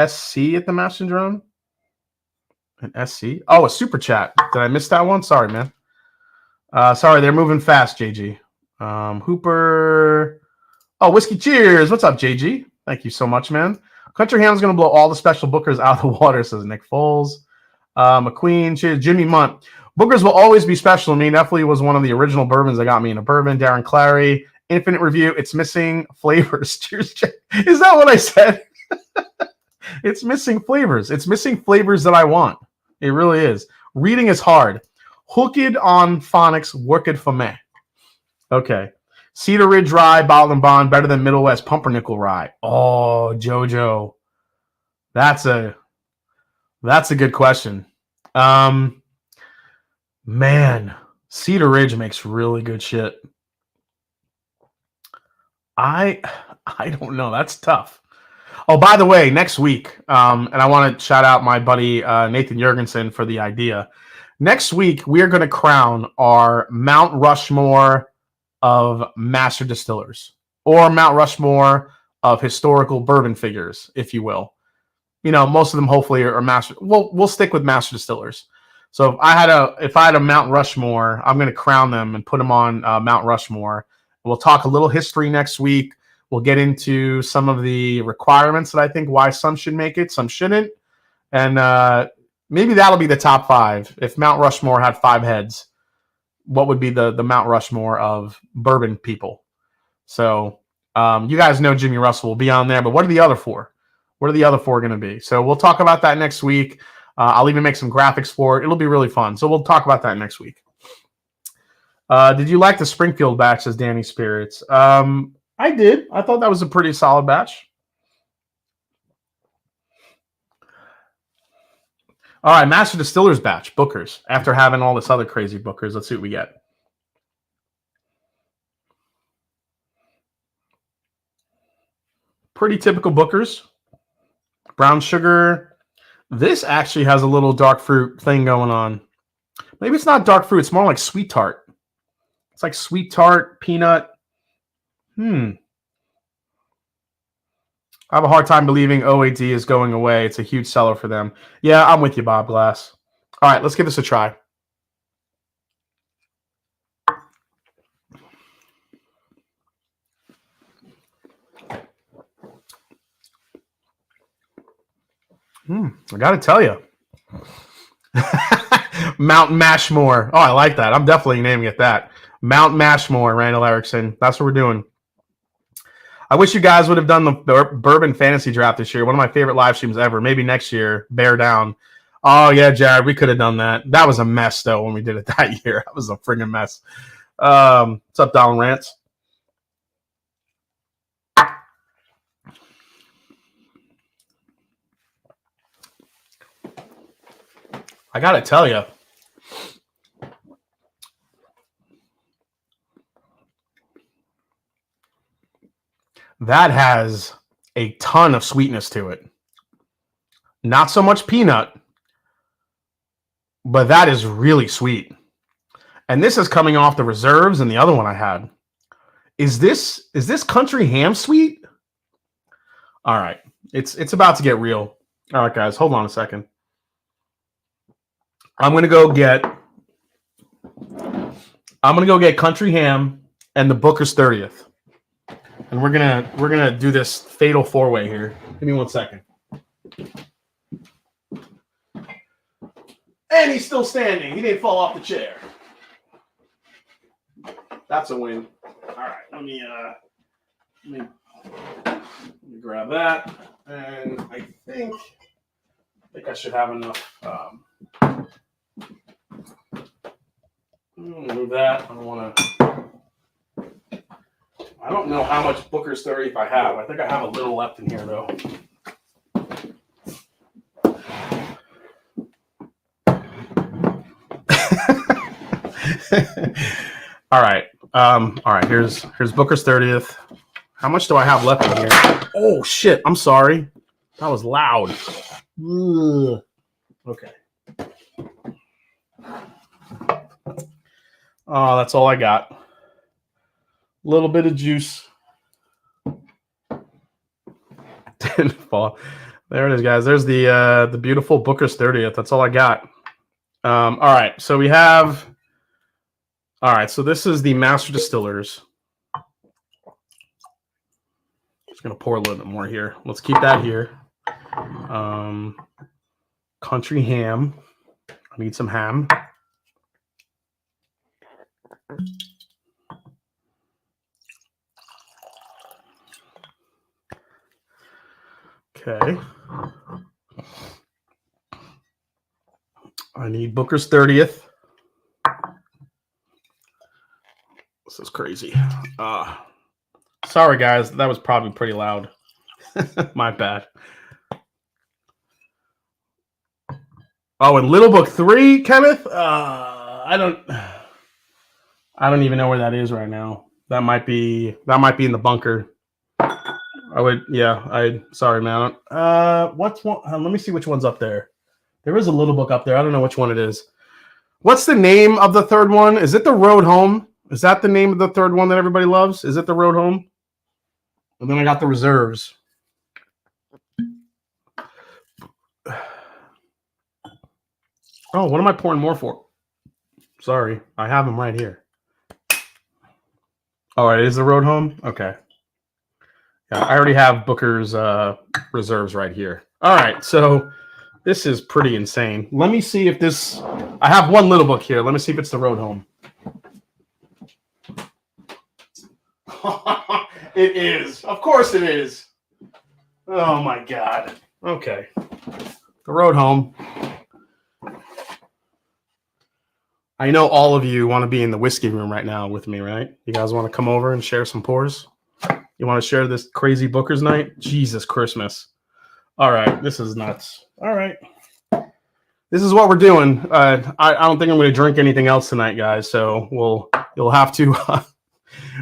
SC at the Master Drum. An SC? Oh, a super chat. Did I miss that one? Sorry, man. Sorry, they're moving fast, JG. Hooper. Oh, Whiskey Cheers. What's up, JG? Thank you so much, man. Country Ham's going to blow all the special bookers out of the water, says Nick Foles. McQueen. Cheers. Jimmy Munt. Bookers will always be special to me. Definitely was one of the original bourbons that got me into bourbon. Darren Clary. Infinite Review. It's missing flavors. Cheers. Is that what I said? It's missing flavors. It's missing flavors that I want. It really is. Reading is hard. Hooked on phonics, worked for me. Okay. Cedar Ridge Rye, Bottled and Bond, better than Middle West Pumpernickel Rye. Oh, JoJo. That's a good question. Man, Cedar Ridge makes really good shit. I don't know. That's tough. Oh, by the way, next week, and I want to shout out my buddy Nathan Jurgensen for the idea. Next week, we are going to crown our Mount Rushmore of master distillers, or Mount Rushmore of historical bourbon figures, if you will. You know, most of them hopefully are master. We'll stick with master distillers. So if I had a Mount Rushmore, I'm going to crown them and put them on Mount Rushmore. We'll talk a little history next week. We'll get into some of the requirements that I think why some should make it, some shouldn't. And maybe that'll be the top 5. If Mount Rushmore had 5 heads, what would be the Mount Rushmore of bourbon people? So you guys know Jimmy Russell will be on there, but what are the other 4? What are the other 4 going to be? So we'll talk about that next week. I'll even make some graphics for it. It'll be really fun. So we'll talk about that next week. Did you like the Springfield batch, says Danny Spirits? I did. I thought that was a pretty solid batch. All right, Master Distillers batch, Bookers. After having all this other crazy Bookers, let's see what we get. Pretty typical Bookers. Brown sugar. This actually has a little dark fruit thing going on. Maybe it's not dark fruit. It's more like sweet tart. It's like sweet tart, peanut. I have a hard time believing OAD is going away. It's a huge seller for them. Yeah, I'm with you, Bob Glass. All right, let's give this a try. I got to tell you. Mount Mashmore. Oh, I like that. I'm definitely naming it that. Mount Mashmore, Randall Erickson. That's what we're doing. I wish you guys would have done the Bourbon Fantasy Draft this year. One of my favorite live streams ever. Maybe next year. Bear down. Oh, yeah, Jared, we could have done that. That was a mess, though, when we did it that year. That was a friggin' mess. What's up, Donald Rants? I got to tell you. That has a ton of sweetness to it. Not so much peanut, but that is really sweet. And this is coming off the reserves and the other one I had. Is this country ham sweet? All right. It's about to get real. All right, guys, hold on a second. I'm gonna go get country ham and the Booker's 30th. And we're gonna do this fatal 4-way here. Give me 1 second. And he's still standing. He didn't fall off the chair. That's a win. All right, let me grab that. And I think I should have enough. Move that. I don't know how much Booker's 30th I have. I think I have a little left in here, though. All right. All right. Here's Booker's 30th. How much do I have left in here? Oh shit! I'm sorry. That was loud. Ugh. Okay. Oh, that's all I got. A little bit of juice. Didn't fall. There it is, guys. There's the beautiful Booker's 30th. That's all I got. All right, so we have. All right, so this is the Master Distillers. Just gonna pour a little bit more here. Let's keep that here. Country ham. I need some ham. Okay. I need Booker's 30th. This is crazy. Sorry, guys. That was probably pretty loud. My bad. Oh, and Little Book 3, Kenneth? I don't even know where that is right now. That might be in the bunker. Sorry, man. What's one? Let me see which one's up there. There is a Little Book up there. I don't know which one it is. What's the name of the third one? Is it The Road Home? Is that the name of the third one that everybody loves? Is it The Road Home? And then I got the reserves. Oh, what am I pouring more for? Sorry, I have them right here. All right, it is The Road Home? Okay. Yeah, I already have Booker's reserves right here. All right, so this is pretty insane. Let me see if this... I have one Little Book here. Let me see if it's The Road Home. It is. Of course it is. Oh, my God. Okay. The Road Home. I know all of you want to be in the whiskey room right now with me, right? You guys want to come over and share some pours? You want to share this crazy Booker's night? Jesus Christmas. All right. This is nuts. All right. This is what we're doing. I don't think I'm going to drink anything else tonight, guys. So you'll have to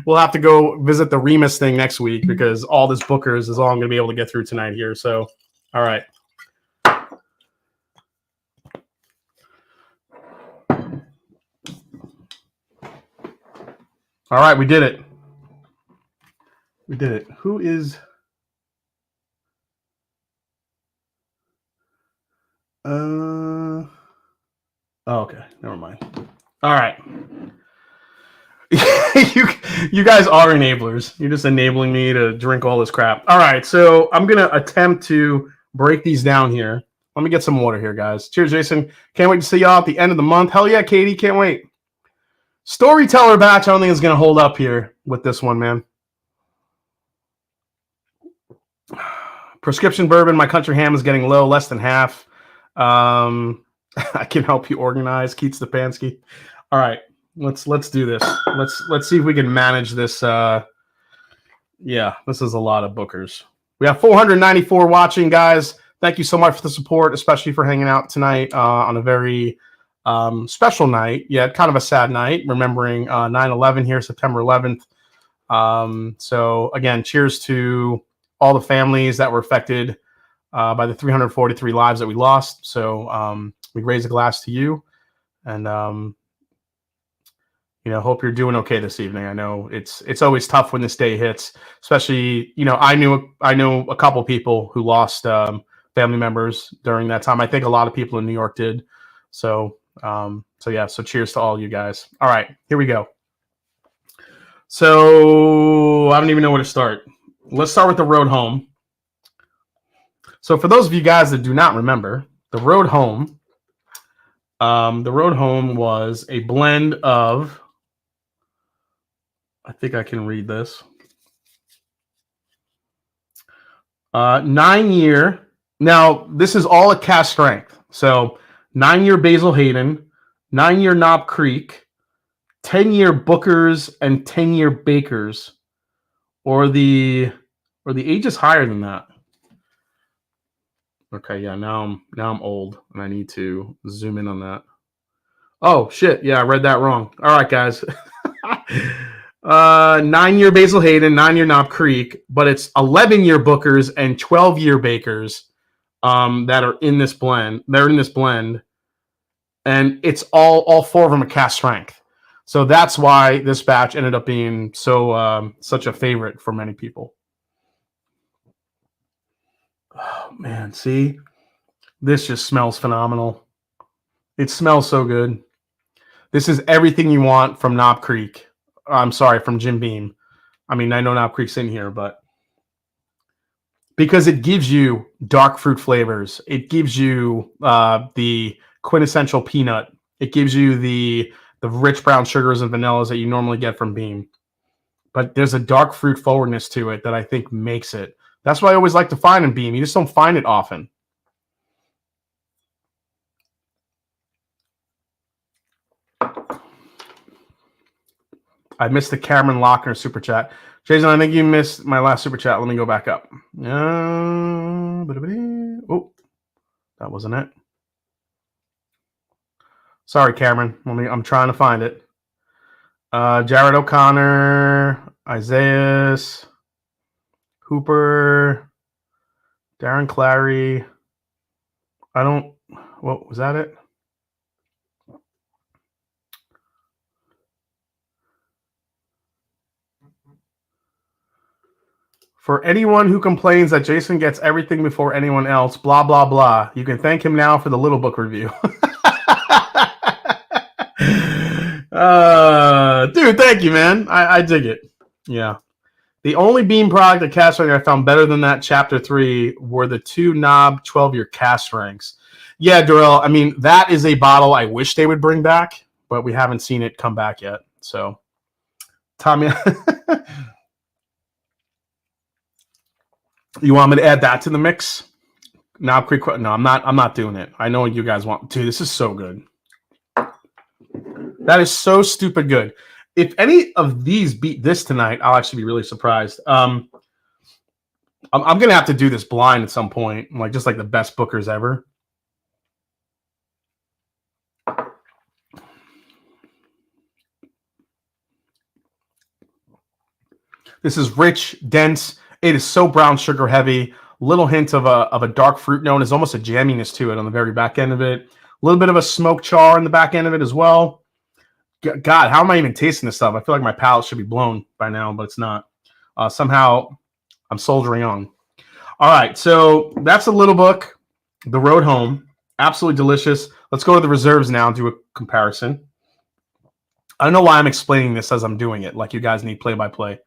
we'll have to go visit the Remus thing next week because all this Booker's is all I'm going to be able to get through tonight here. So, all right. All right, we did it. We did it. Who is... Oh, okay, never mind. All right. you guys are enablers. You're just enabling me to drink all this crap. All right, so I'm going to attempt to break these down here. Let me get some water here, guys. Cheers, Jason. Can't wait to see y'all at the end of the month. Hell yeah, Katie. Can't wait. Storyteller batch, I don't think it's going to hold up here with this one, man. Prescription bourbon, my country ham is getting low, less than half. I can help you organize, Keith Stepanski. All right, let's do this. Let's see if we can manage this. Yeah, this is a lot of Bookers. We have 494 watching, guys. Thank you so much for the support, especially for hanging out tonight on a very special night, yet kind of a sad night, remembering 9/11 here, September 11th. So again, cheers to all the families that were affected by the 343 lives that we lost. So we raise a glass to you, and hope you're doing okay this evening. I know it's always tough when this day hits, especially I knew a couple people who lost family members during that time. I think a lot of people in New York did. So cheers to all you guys. All right, here we go. So I don't even know where to start. Let's start with the Road Home. So for those of you guys that do not remember, the Road Home was a blend of, I think I can read this, 9-year. Now, this is all at cask strength. So 9-year Basil Hayden, 9-year Knob Creek, 10-year Bookers, and 10-year Bakers, or the age is higher than that. Okay, yeah, now I'm old and I need to zoom in on that. Oh shit, yeah, I read that wrong. All right, guys. 9-year Basil Hayden, 9-year Knob Creek, but it's 11-year Bookers and 12-year Bakers that are in this blend. They're in this blend. And it's all four of them are cask strength. So that's why this batch ended up being so such a favorite for many people. Oh Oh, man. See? This just smells phenomenal. It smells so good. This is everything you want from Knob Creek. I'm sorry, from Jim Beam. I mean, I know Knob Creek's in here, but because it gives you dark fruit flavors. It gives you the quintessential peanut. It gives you the rich brown sugars and vanillas that you normally get from Beam. But there's a dark fruit forwardness to it that I think makes it. That's what I always like to find in Beam. You just don't find it often. I missed the Cameron Lochner super chat. Jason, I think you missed my last super chat. Let me go back up. Oh, that wasn't it. Sorry, Cameron. I'm trying to find it. Jared O'Connor, Isaiah Hooper, Darren Clary. What was that it? For anyone who complains that Jason gets everything before anyone else, blah, blah, blah, you can thank him now for the Little Book review. Dude, thank you, man. I dig it. Yeah. The only Beam product of cast ring I found better than that Chapter 3 were the 2 knob 12-year cast rings. Yeah, Darrell, I mean, that is a bottle I wish they would bring back, but we haven't seen it come back yet. So, Tommy, you want me to add that to the mix? Knob Creek? No, I'm not doing it. I know what you guys want. Dude, this is so good. That is so stupid good. If any of these beat this tonight, I'll actually be really surprised. I'm gonna have to do this blind at some point, just like the best bookers ever. This is rich, dense. It is so brown sugar heavy. Little hint of a dark fruit note. There's almost a jamminess to it on the very back end of it. A little bit of a smoke char in the back end of it as well. God, how am I even tasting this stuff? I feel like my palate should be blown by now, but it's not. Somehow, I'm soldiering on. All right, so that's a Little Book, The Road Home. Absolutely delicious. Let's go to the reserves now and do a comparison. I don't know why I'm explaining this as I'm doing it, like you guys need play-by-play.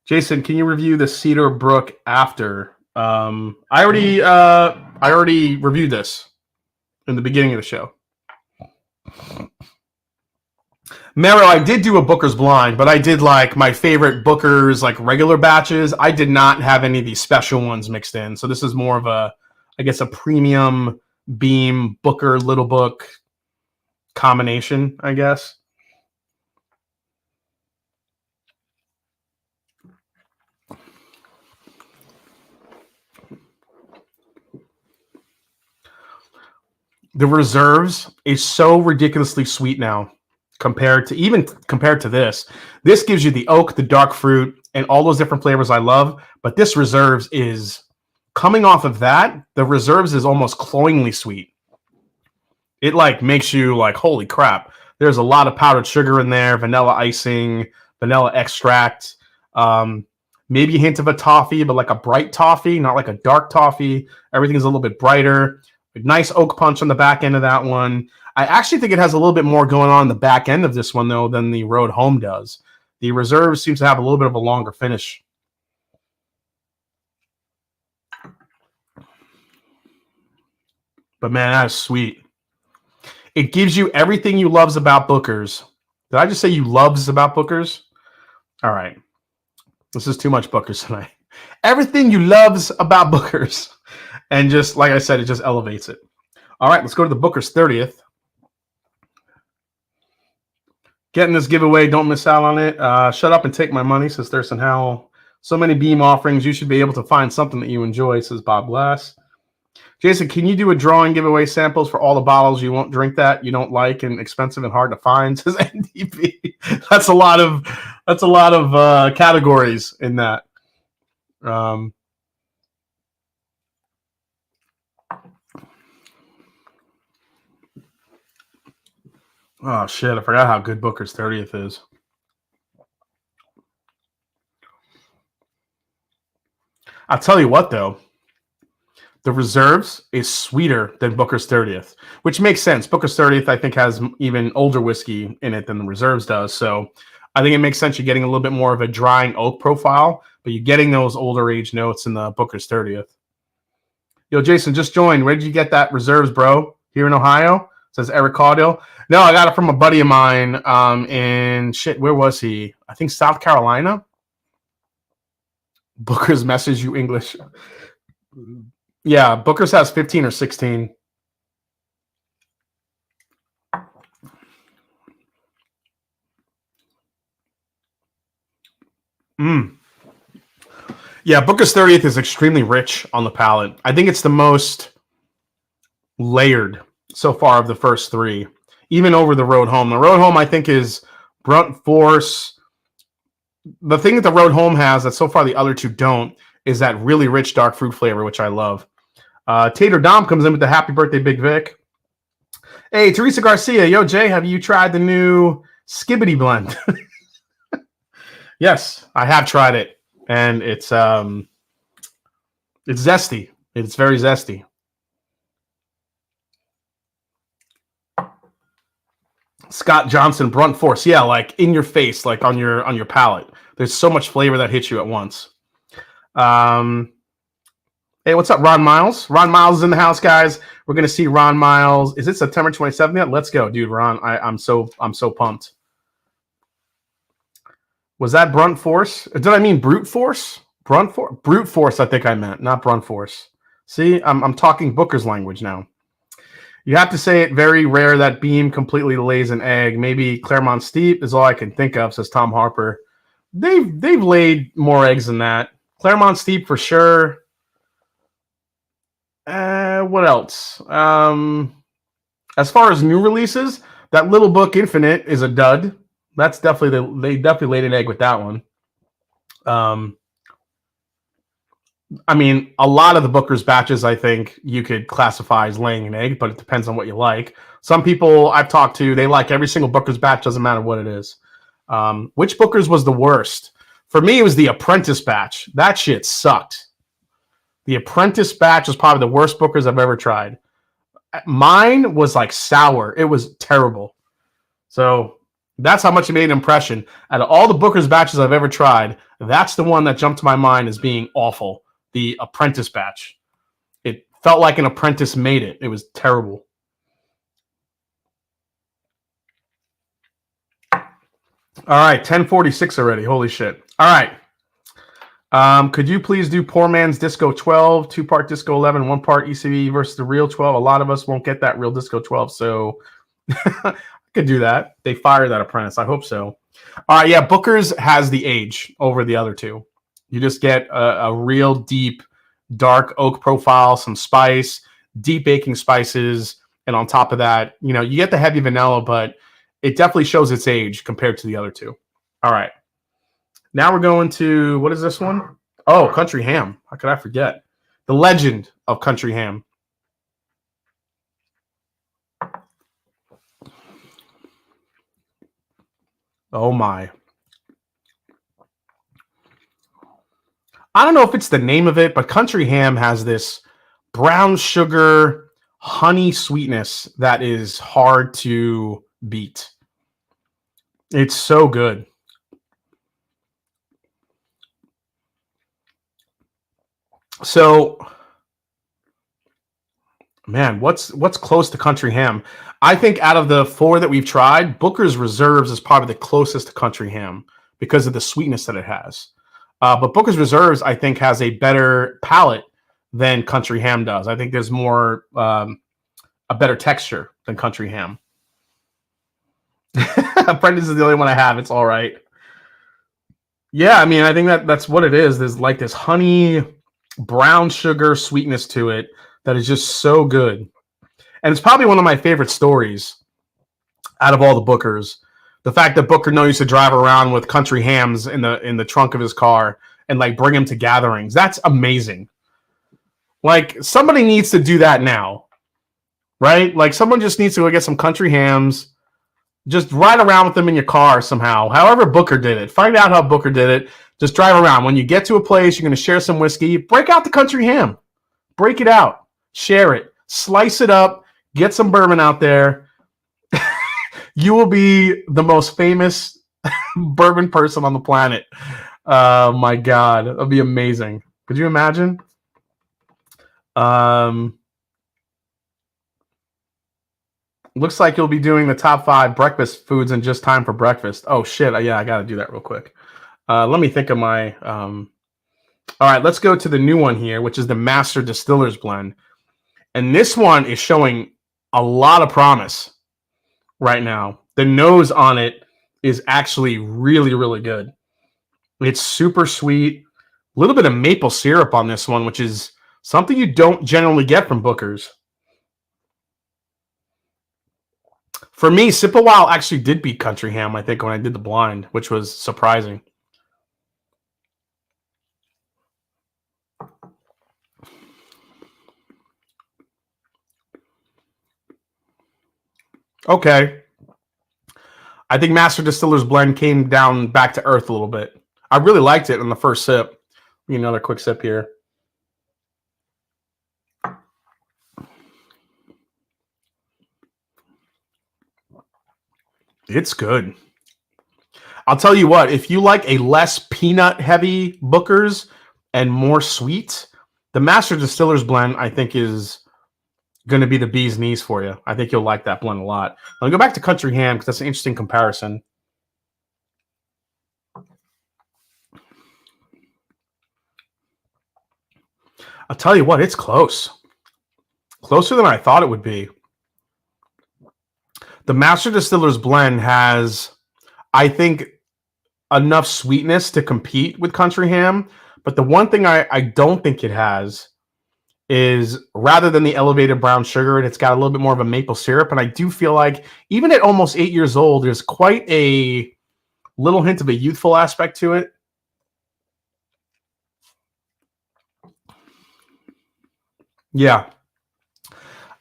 Jason, can you review the Cedarbrook after? I already reviewed this in the beginning of the show. Mero, I did do a Booker's Blind, but I did like my favorite Booker's like regular batches. I did not have any of these special ones mixed in. So this is more of a premium Beam Booker Little Book combination, I guess. The reserves is so ridiculously sweet now compared to this. This gives you the oak, the dark fruit, and all those different flavors I love. But this reserves is coming off of that. The reserves is almost cloyingly sweet. It makes you holy crap. There's a lot of powdered sugar in there, vanilla icing, vanilla extract, maybe a hint of a toffee, but like a bright toffee, not like a dark toffee. Everything is a little bit brighter. Nice oak punch on the back end of that one. I actually think it has a little bit more going on the back end of this one, though, than the Road Home does. The Reserve seems to have a little bit of a longer finish. But, man, that is sweet. It gives you everything you loves about Bookers. Did I just say you loves about Bookers? All right. This is too much Bookers tonight. Everything you loves about Bookers. And just, like I said, it just elevates it. All right, let's go to the Booker's 30th. Getting this giveaway, don't miss out on it. Shut up and take my money, says Thurston Howell. So many Beam offerings, you should be able to find something that you enjoy, says Bob Glass. Jason, can you do a drawing giveaway samples for all the bottles you won't drink that you don't like and expensive and hard to find, says NDP. That's a lot of categories in that. Oh, shit. I forgot how good Booker's 30th is. I'll tell you what, though. The Reserves is sweeter than Booker's 30th, which makes sense. Booker's 30th, I think, has even older whiskey in it than the Reserves does. So I think it makes sense. You're getting a little bit more of a drying oak profile, but you're getting those older age notes in the Booker's 30th. Yo, Jason, just joined. Where did you get that Reserves, bro? Here in Ohio? Says Eric Caudill. No, I got it from a buddy of mine in where was he? I think South Carolina. Booker's message you English. Yeah, Booker's has 15 or 16. Yeah, Booker's 30th is extremely rich on the palate. I think it's the most layered so far of the first three, even over the Road Home. The Road Home, I think, is Brunt Force. The thing that the Road Home has that so far the other two don't is that really rich dark fruit flavor, which I love. Tater Dom comes in with the happy birthday, Big Vic. Hey, Teresa Garcia. Yo, Jay, have you tried the new Skibbity blend? Yes, I have tried it, and it's zesty. It's very zesty. Scott Johnson, Brunt Force. Yeah, like in your face, like on your palate. There's so much flavor that hits you at once. Hey, what's up, Ron Miles? Ron Miles is in the house, guys. We're gonna see Ron Miles. Is it September 27th yet? Let's go, dude. Ron, I'm so pumped. Was that Brunt Force? Did I mean Brute Force? Brute Force, I think I meant, not Brunt Force. See, I'm talking Booker's language now. You have to say it very rare that Beam completely lays an egg. Maybe Claremont Steep is all I can think of, says Tom Harper. They've laid more eggs than that. Claremont Steep for sure. What else? As far as new releases, that Little Book Infinite is a dud. That's definitely they definitely laid an egg with that one. I mean, a lot of the Booker's batches, I think you could classify as laying an egg, but it depends on what you like. Some people I've talked to, they like every single Booker's batch, doesn't matter what it is. Which Booker's was the worst? For me, it was the Apprentice batch. That shit sucked. The Apprentice batch was probably the worst Booker's I've ever tried. Mine was like sour. It was terrible. So that's how much it made an impression. Out of all the Booker's batches I've ever tried, that's the one that jumped to my mind as being awful. The Apprentice batch. It felt like an apprentice made it. It was terrible. All right, 1046 already. Holy shit. All right. Could you please do Poor Man's Disco 12, 2-part Disco 11, 1-part ECV versus the real 12? A lot of us won't get that real Disco 12, so I could do that. They fired that apprentice. I hope so. All right, yeah, Booker's has the age over the other two. You just get a real deep, dark oak profile, some spice, deep baking spices, and on top of that, you know, you get the heavy vanilla, but it definitely shows its age compared to the other two. All right. Now we're going to, what is this one? Oh, Country Ham. How could I forget? The legend of Country Ham. Oh, my. I don't know if it's the name of it, but Country Ham has this brown sugar, honey sweetness that is hard to beat. It's so good. So, man, what's close to Country Ham? I think out of the four that we've tried, Booker's Reserves is probably the closest to Country Ham because of the sweetness that it has. But Booker's Reserves, I think, has a better palate than Country Ham does. I think there's more, a better texture than Country Ham. Apprentice is the only one I have. It's all right. Yeah, I mean, I think that's what it is. There's like this honey, brown sugar sweetness to it that is just so good. And it's probably one of my favorite stories out of all the Bookers. The fact that Booker used to drive around with Country Hams in the trunk of his car and like bring him to gatherings. That's amazing. Like somebody needs to do that now, right? Like someone just needs to go get some Country Hams, just ride around with them in your car somehow. However Booker did it. Find out how Booker did it. Just drive around. When you get to a place, you're going to share some whiskey. Break out the country ham. Break it out. Share it. Slice it up. Get some bourbon out there. You will be the most famous bourbon person on the planet. My God. That'll be amazing. Could you imagine? Looks like you'll be doing the top 5 breakfast foods in just time for breakfast. Oh, shit. Yeah, I got to do that real quick. Let me think of my... all right, let's go to the new one here, which is the Master Distiller's Blend. And this one is showing a lot of promise right now. The nose on it is actually really, really good. It's super sweet. A little bit of maple syrup on this one, which is something you don't generally get from Booker's. For me, Sip a While actually did beat Country Ham, I think, when I did the blind, which was surprising. Okay. I think Master Distiller's Blend came down back to earth a little bit. I really liked it in the first sip. Give me another quick sip here. It's good. I'll tell you what, if you like a less peanut-heavy Booker's and more sweet, the Master Distiller's Blend, I think, is going to be the bee's knees for you. I think you'll like that blend a lot. I'll go back to Country Ham because that's an interesting comparison. I'll tell you what, it's close. Closer than I thought it would be. The Master Distiller's Blend has, I think, enough sweetness to compete with Country Ham. But the one thing I don't think it has is, rather than the elevated brown sugar, it's got a little bit more of a maple syrup. And I do feel like, even at almost 8 years old, there's quite a little hint of a youthful aspect to it. Yeah.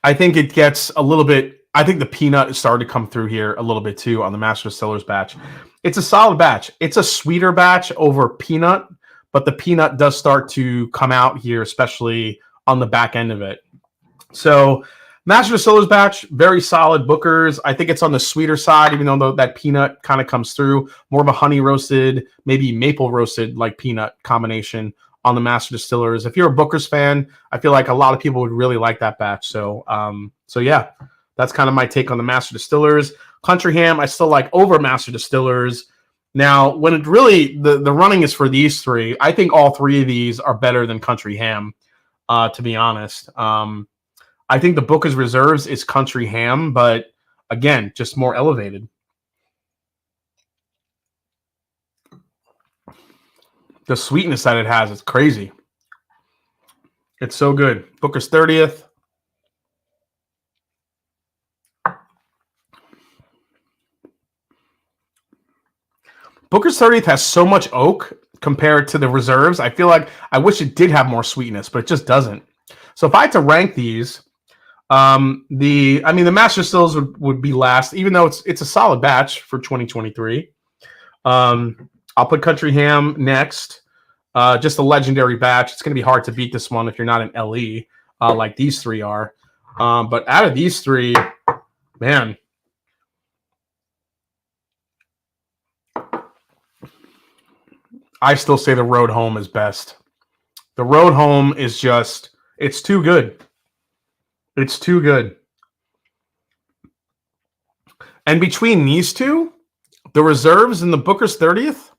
I think it gets a little bit, I think the peanut is starting to come through here a little bit too on the Master Distiller's batch. It's a solid batch. It's a sweeter batch over peanut, but the peanut does start to come out here, especially on the back end of it. So Master Distiller's batch, very solid. Booker's, I think it's on the sweeter side, even though that peanut kind of comes through. More of a honey roasted, maybe maple roasted like peanut combination on the Master Distillers. If you're a Booker's fan, I feel like a lot of people would really like that batch. So yeah, that's kind of my take on the Master Distillers. Country Ham, I still like over Master Distillers. Now, when it really, the running is for these three, I think all three of these are better than Country Ham. To be honest, I think the Booker's Reserves is Country Ham, but again, just more elevated. The sweetness that it has is crazy. It's so good. Booker's 30th. Booker's 30th has so much oak compared to the reserves. I feel like I wish it did have more sweetness, but it just doesn't. So if I had to rank these, the Master Stills would be last, even though it's a solid batch for 2023. I'll put Country Ham next. Just a legendary batch. It's going to be hard to beat this one if you're not an LE like these three are. But out of these three, man, I still say the Road Home is best. The Road Home is just, it's too good. It's too good. And between these two, the Reserves and the Booker's 30th,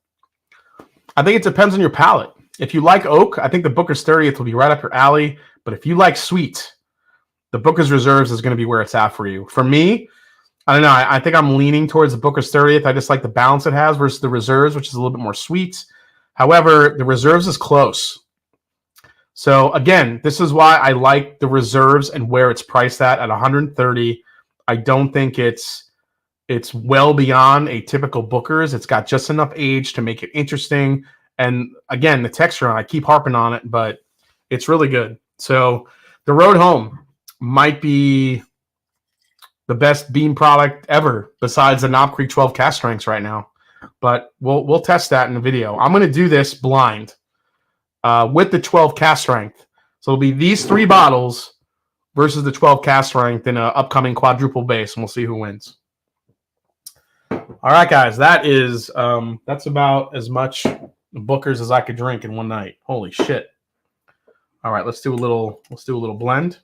I think it depends on your palate. If you like oak, I think the Booker's 30th will be right up your alley. But if you like sweet, the Booker's Reserves is going to be where it's at for you. For me, I don't know. I think I'm leaning towards the Booker's 30th. I just like the balance it has versus the Reserves, which is a little bit more sweet. However, the Reserves is close. So again, this is why I like the Reserves and where it's priced at $130. I don't think it's well beyond a typical Booker's. It's got just enough age to make it interesting. And again, the texture, I keep harping on it, but it's really good. So the Road Home might be the best bean product ever besides the Knob Creek 12 cast strengths right now. but we'll test that in the video. I'm going to do this blind with the 12 cast strength. So it'll be these 3 bottles versus the 12 cast strength in an upcoming quadruple base, and we'll see who wins. All right, guys, that's about as much Booker's as I could drink in one night. Holy shit! All right, let's do a little blend.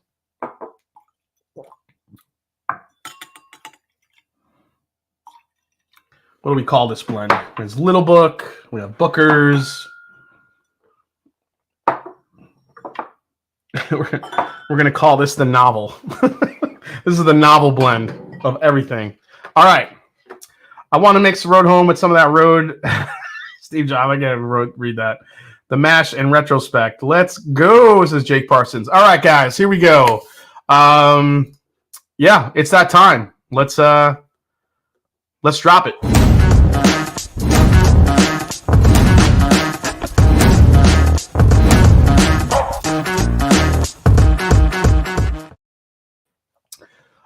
What do we call this blend? There's Little Book. We have Booker's. We're gonna call this the novel. This is the novel blend of everything. All right. I want to mix the road home with some of that road. Steve Jobs, I gotta read that. The mash in retrospect. Let's go, says Jake Parsons. All right, guys, here we go. Yeah, it's that time. Let's drop it.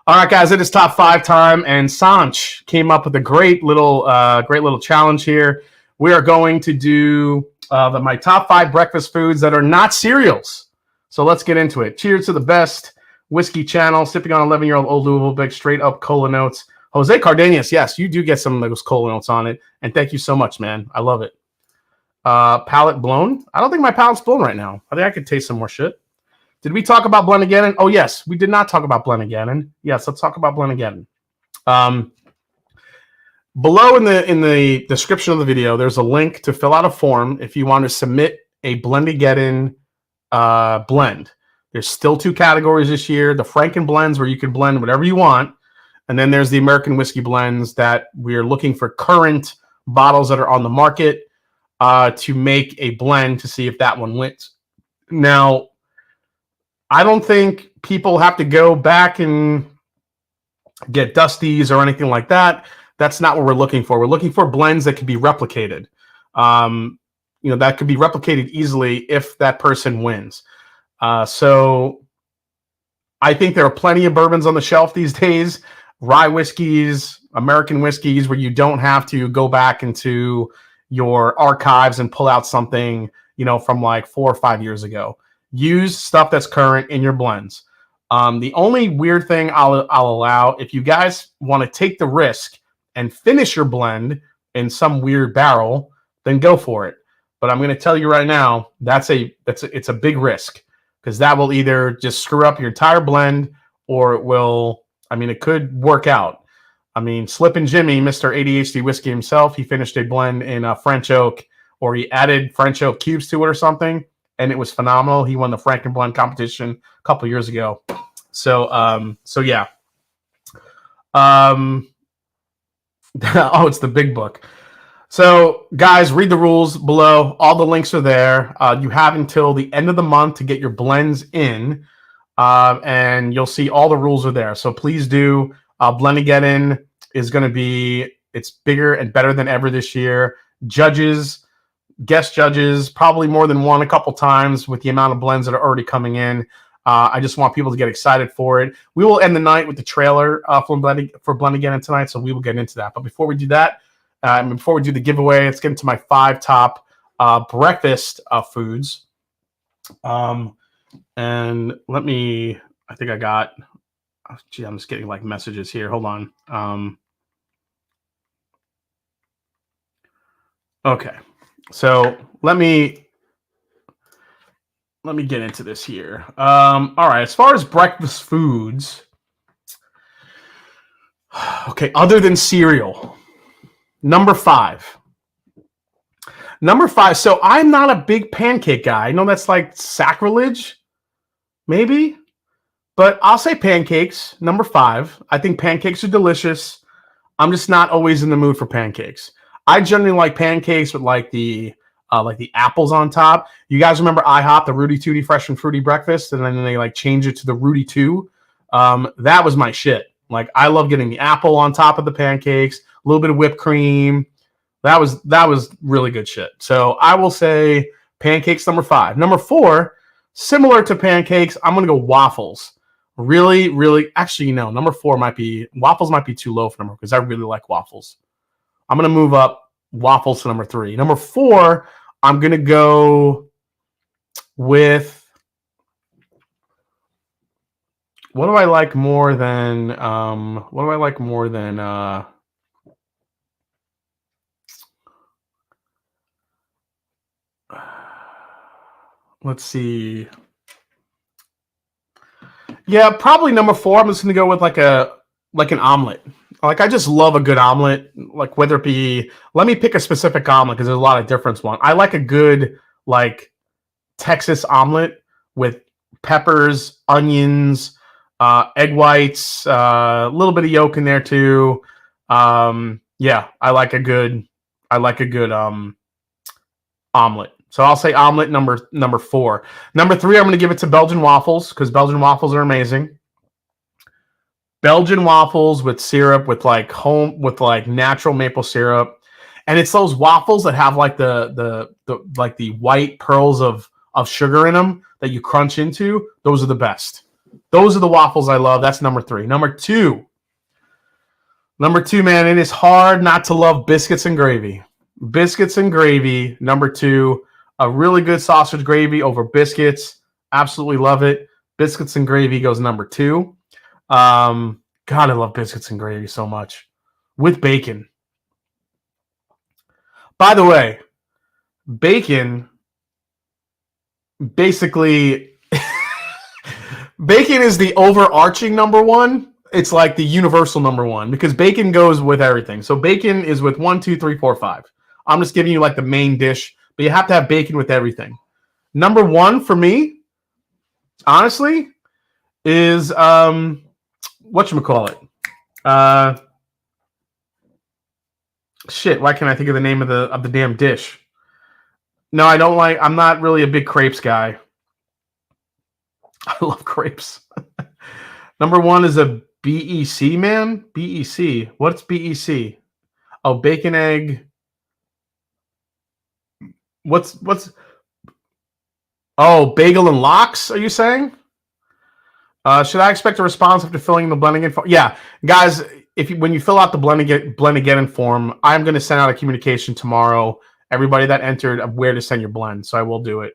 All right, guys, it is top 5 time, and Sanch came up with a great little challenge here. We are going to do my top 5 breakfast foods that are not cereals. So let's get into it. Cheers to the best whiskey channel, sipping on 11-year-old Old Louisville Big, straight up cola notes. Jose Cardenas, yes, you do get some of those cola notes on it, and thank you so much, man. I love it. Palate blown? I don't think my palate's blown right now. I think I could taste some more shit. Did we talk about Blenaganon? Oh, yes. We did not talk about Blenaganon. Yes, let's talk about Blenaganon. Below in the description of the video, there's a link to fill out a form if you want to submit a Blenaganon blend. There's still 2 categories this year. The Franken blends, where you can blend whatever you want. And then there's the American whiskey blends that we're looking for current bottles that are on the market to make a blend to see if that one wins. Now, I don't think people have to go back and get Dusties or anything like that. That's not what we're looking for. We're looking for blends that can be replicated. That could be replicated easily if that person wins. So I think there are plenty of bourbons on the shelf these days, rye whiskeys, American whiskeys, where you don't have to go back into your archives and pull out something, from like 4 or 5 years ago. Use stuff that's current in your blends. The only weird thing I'll allow, if you guys want to take the risk and finish your blend in some weird barrel, then go for it. But I'm going to tell you right now, it's a big risk, because that will either just screw up your entire blend, or it could work out. Slippin' Jimmy, Mr. ADHD Whiskey himself, he finished a blend in French oak, or he added French oak cubes to it or something, and it was phenomenal. He won the Franken blend competition a couple years ago. So yeah. Oh, it's the big book. So, guys, read the rules below. All the links are there. You have until the end of the month to get your blends in, and you'll see all the rules are there. So please do. Blenaganon is going to be, it's bigger and better than ever this year. Guest judges, probably more than one a couple times with the amount of blends that are already coming in. I just want people to get excited for it. We will end the night with the trailer for Blenaganon tonight, so we will get into that. But before we do that, before we do the giveaway, let's get into my 5 top breakfast foods. And let me, I think I got, I'm just getting like messages here. Hold on. Okay. So let me get into this here. All right. As far as breakfast foods, okay, other than cereal, number 5. So I'm not a big pancake guy. I know that's like sacrilege, maybe, but I'll say pancakes. Number 5. I think pancakes are delicious. I'm just not always in the mood for pancakes. I generally like pancakes with like the apples on top. You guys remember IHOP, the Rudy Tooty Fresh and Fruity Breakfast, and then they like change it to the Rudy 2. That was my shit. Like, I love getting the apple on top of the pancakes, a little bit of whipped cream. That was really good shit. So I will say pancakes number 5. Number 4, similar to pancakes, I'm gonna go waffles. Really, really, actually, number 4 waffles might be too low for number, because I really like waffles. I'm gonna move up waffles to number 3. Number 4, I'm gonna go with. What do I like more than? What do I like more than? Let's see. Yeah, probably number 4. I'm just gonna go with like an omelet. Like, I just love a good omelet. Like, whether it be, let me pick a specific omelet because there's a lot of different ones. I like a good like Texas omelet with peppers, onions, egg whites, a little bit of yolk in there too. Yeah, I like a good omelet. So I'll say omelet number 4. Number 3, I'm going to give it to Belgian waffles because Belgian waffles are amazing. Belgian waffles with syrup, with like natural maple syrup, and it's those waffles that have like the white pearls of sugar in them that you crunch into. Those are the best. Those are the waffles I love. That's number 3. Number 2, man, it is hard not to love biscuits and gravy. Biscuits and gravy, number 2. A really good sausage gravy over biscuits. Absolutely love it. Biscuits and gravy goes number 2. God, I love biscuits and gravy so much. With bacon. By the way, bacon basically bacon is the overarching number 1. It's like the universal number 1 because bacon goes with everything. So bacon is with 1, 2, 3, 4, 5. I'm just giving you like the main dish, but you have to have bacon with everything. Number 1 for me, honestly, is whatchamacallit? Shit, why can't I think of the name of the damn dish? No, I'm not really a big crepes guy. I love crepes. Number 1 is a BEC, man. BEC. What's BEC? Oh, bacon, egg. What's Oh, bagel and lox, are you saying? Should I expect a response after filling the blending info? Yeah, guys, when you fill out the blend again form, I'm going to send out a communication tomorrow. Everybody that entered of where to send your blend, so I will do it.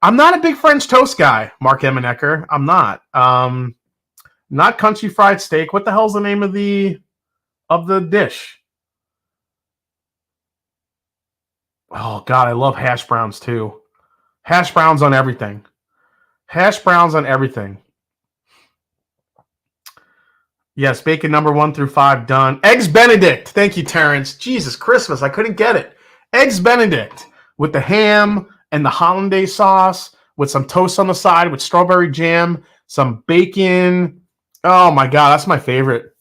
I'm not a big French toast guy, Mark Emenecker. I'm not. Not country fried steak. What the hell's the name of the dish? Oh God, I love hash browns too. Hash browns on everything. Hash browns on everything. Yes, bacon number 1 through 5 done. Eggs Benedict. Thank you, Terrence. Jesus Christmas, I couldn't get it. Eggs Benedict with the ham and the hollandaise sauce with some toast on the side with strawberry jam, some bacon. Oh my God, that's my favorite.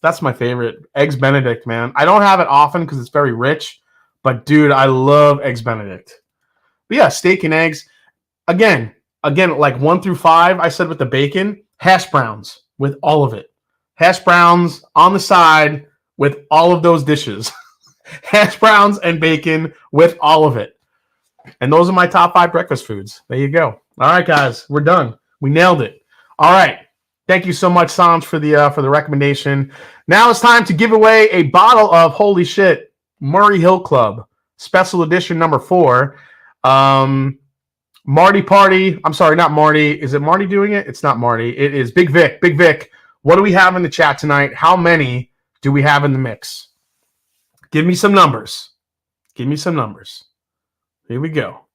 That's my favorite. Eggs Benedict, man. I don't have it often because it's very rich, but dude, I love Eggs Benedict. But yeah, steak and eggs. Again, like 1 through 5, I said with the bacon, hash browns with all of it. Hash browns on the side with all of those dishes. Hash browns and bacon with all of it. And those are my top 5 breakfast foods. There you go. All right, guys, we're done. We nailed it. All right. Thank you so much, Sanj, for the recommendation. Now it's time to give away a bottle of, holy shit, Murray Hill Club, special edition number 4. Marty Party. I'm sorry, not Marty. Is it Marty doing it? It's not Marty. It is Big Vic. Big Vic. What do we have in the chat tonight? How many do we have in the mix? Give me some numbers. Give me some numbers. Here we go.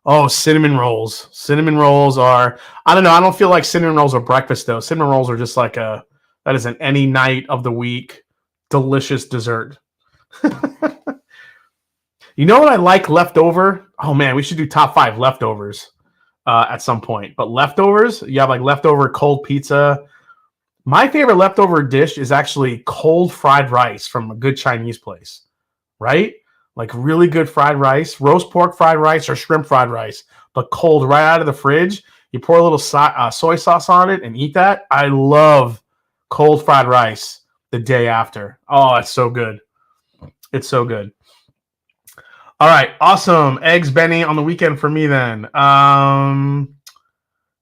Oh, cinnamon rolls. Cinnamon rolls are, I don't know. I don't feel like cinnamon rolls are breakfast, though. Cinnamon rolls are just like that is an any night of the week delicious dessert. You know what I like leftover? Oh, man, we should do top 5 leftovers at some point. But leftovers, you have like leftover cold pizza. My favorite leftover dish is actually cold fried rice from a good Chinese place, right? Like really good fried rice, roast pork fried rice or shrimp fried rice, but cold right out of the fridge. You pour a little soy sauce on it and eat that. I love cold fried rice the day after. Oh, it's so good. It's so good. All right, awesome. Eggs Benny on the weekend for me then.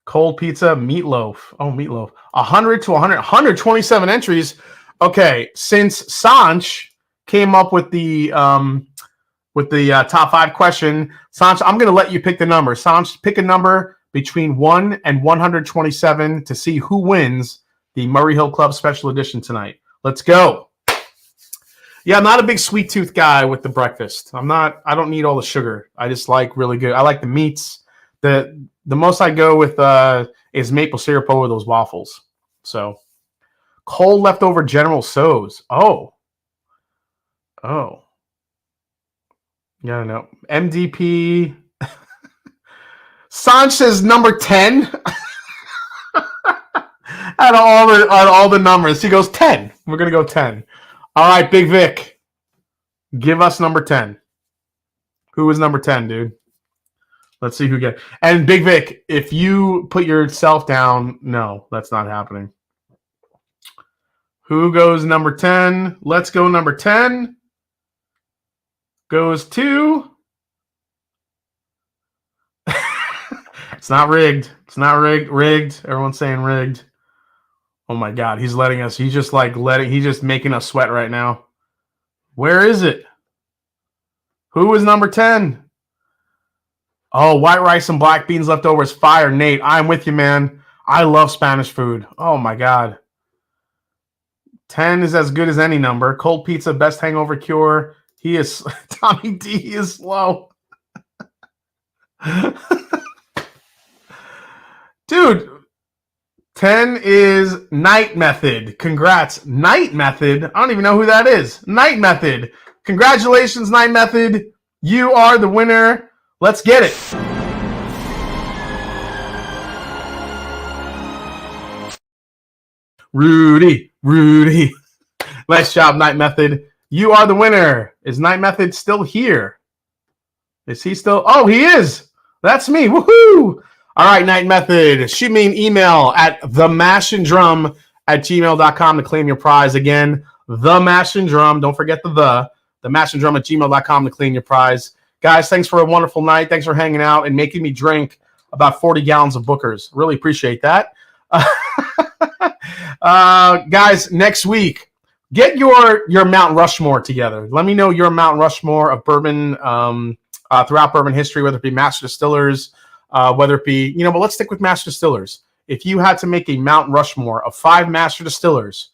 Cold pizza, meatloaf. Oh, meatloaf. 100 to 100, 127 entries. Okay, since Sanch came up with the top 5 question. Sanch, I'm going to let you pick the number. Sanch, pick a number between 1 and 127 to see who wins the Murray Hill Club Special Edition tonight. Let's go. Yeah, I'm not a big sweet tooth guy with the breakfast. I don't need all the sugar. I just like really good. I like the meats. The most I go with is maple syrup over those waffles. So, cold leftover General Tso's. Oh. Yeah, no. MDP. Sanch says number 10. out of all the numbers, he goes 10. We're gonna go 10. All right, Big Vic. Give us number 10. Who is number 10, dude? Let's see who get. And Big Vic, if you put yourself down, no, that's not happening. Who goes number 10? Let's go number 10. Goes to. It's not rigged. It's not rigged. Rigged. Everyone's saying rigged. Oh my God, he's letting us. He's just he's just making us sweat right now. Where is it? Who is number 10? Oh, white rice and black beans leftovers. Fire, Nate. I'm with you, man. I love Spanish food. Oh my God. 10 is as good as any number. Cold pizza, best hangover cure. He is Tommy D. He is slow. Dude, 10 is Night Method. Congrats. Night Method? I don't even know who that is. Night Method. Congratulations, Night Method. You are the winner. Let's get it. Rudy. Nice job, Night Method. You are the winner. Is Night Method still here? Is he still? Oh, he is. That's me. Woohoo! All right, Night Method. Shoot me an email at themashanddrum@gmail.com to claim your prize. Again, themashanddrum. Don't forget themashanddrum@gmail.com to claim your prize. Guys, thanks for a wonderful night. Thanks for hanging out and making me drink about 40 gallons of Booker's. Really appreciate that. Guys, next week, get your Mount Rushmore together. Let me know your Mount Rushmore of bourbon throughout bourbon history, whether it be master distillers, whether it be, but let's stick with master distillers. If you had to make a Mount Rushmore of 5 master distillers,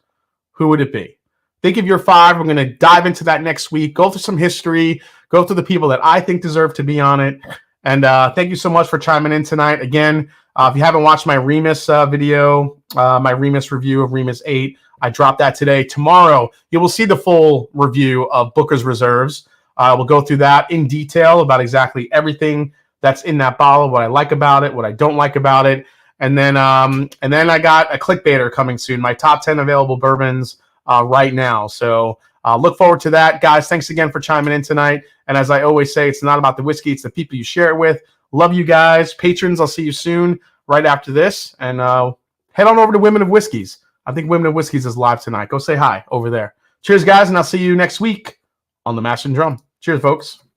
who would it be? Think of your 5. We're going to dive into that next week. Go through some history. Go through the people that I think deserve to be on it. And thank you so much for chiming in tonight. Again, if you haven't watched my Remus video, my Remus review of Remus 8, I dropped that today. Tomorrow, you will see the full review of Booker's Reserves. We'll go through that in detail about exactly everything that's in that bottle, what I like about it, what I don't like about it. And then I got a clickbaiter coming soon, my top 10 available bourbons right now. So look forward to that. Guys, thanks again for chiming in tonight. And as I always say, it's not about the whiskey, it's the people you share it with. Love you guys. Patrons, I'll see you soon right after this. And head on over to Women of Whiskeys. I think Women of Whiskeys is live tonight. Go say hi over there. Cheers, guys, and I'll see you next week on The Mash and Drum. Cheers, folks.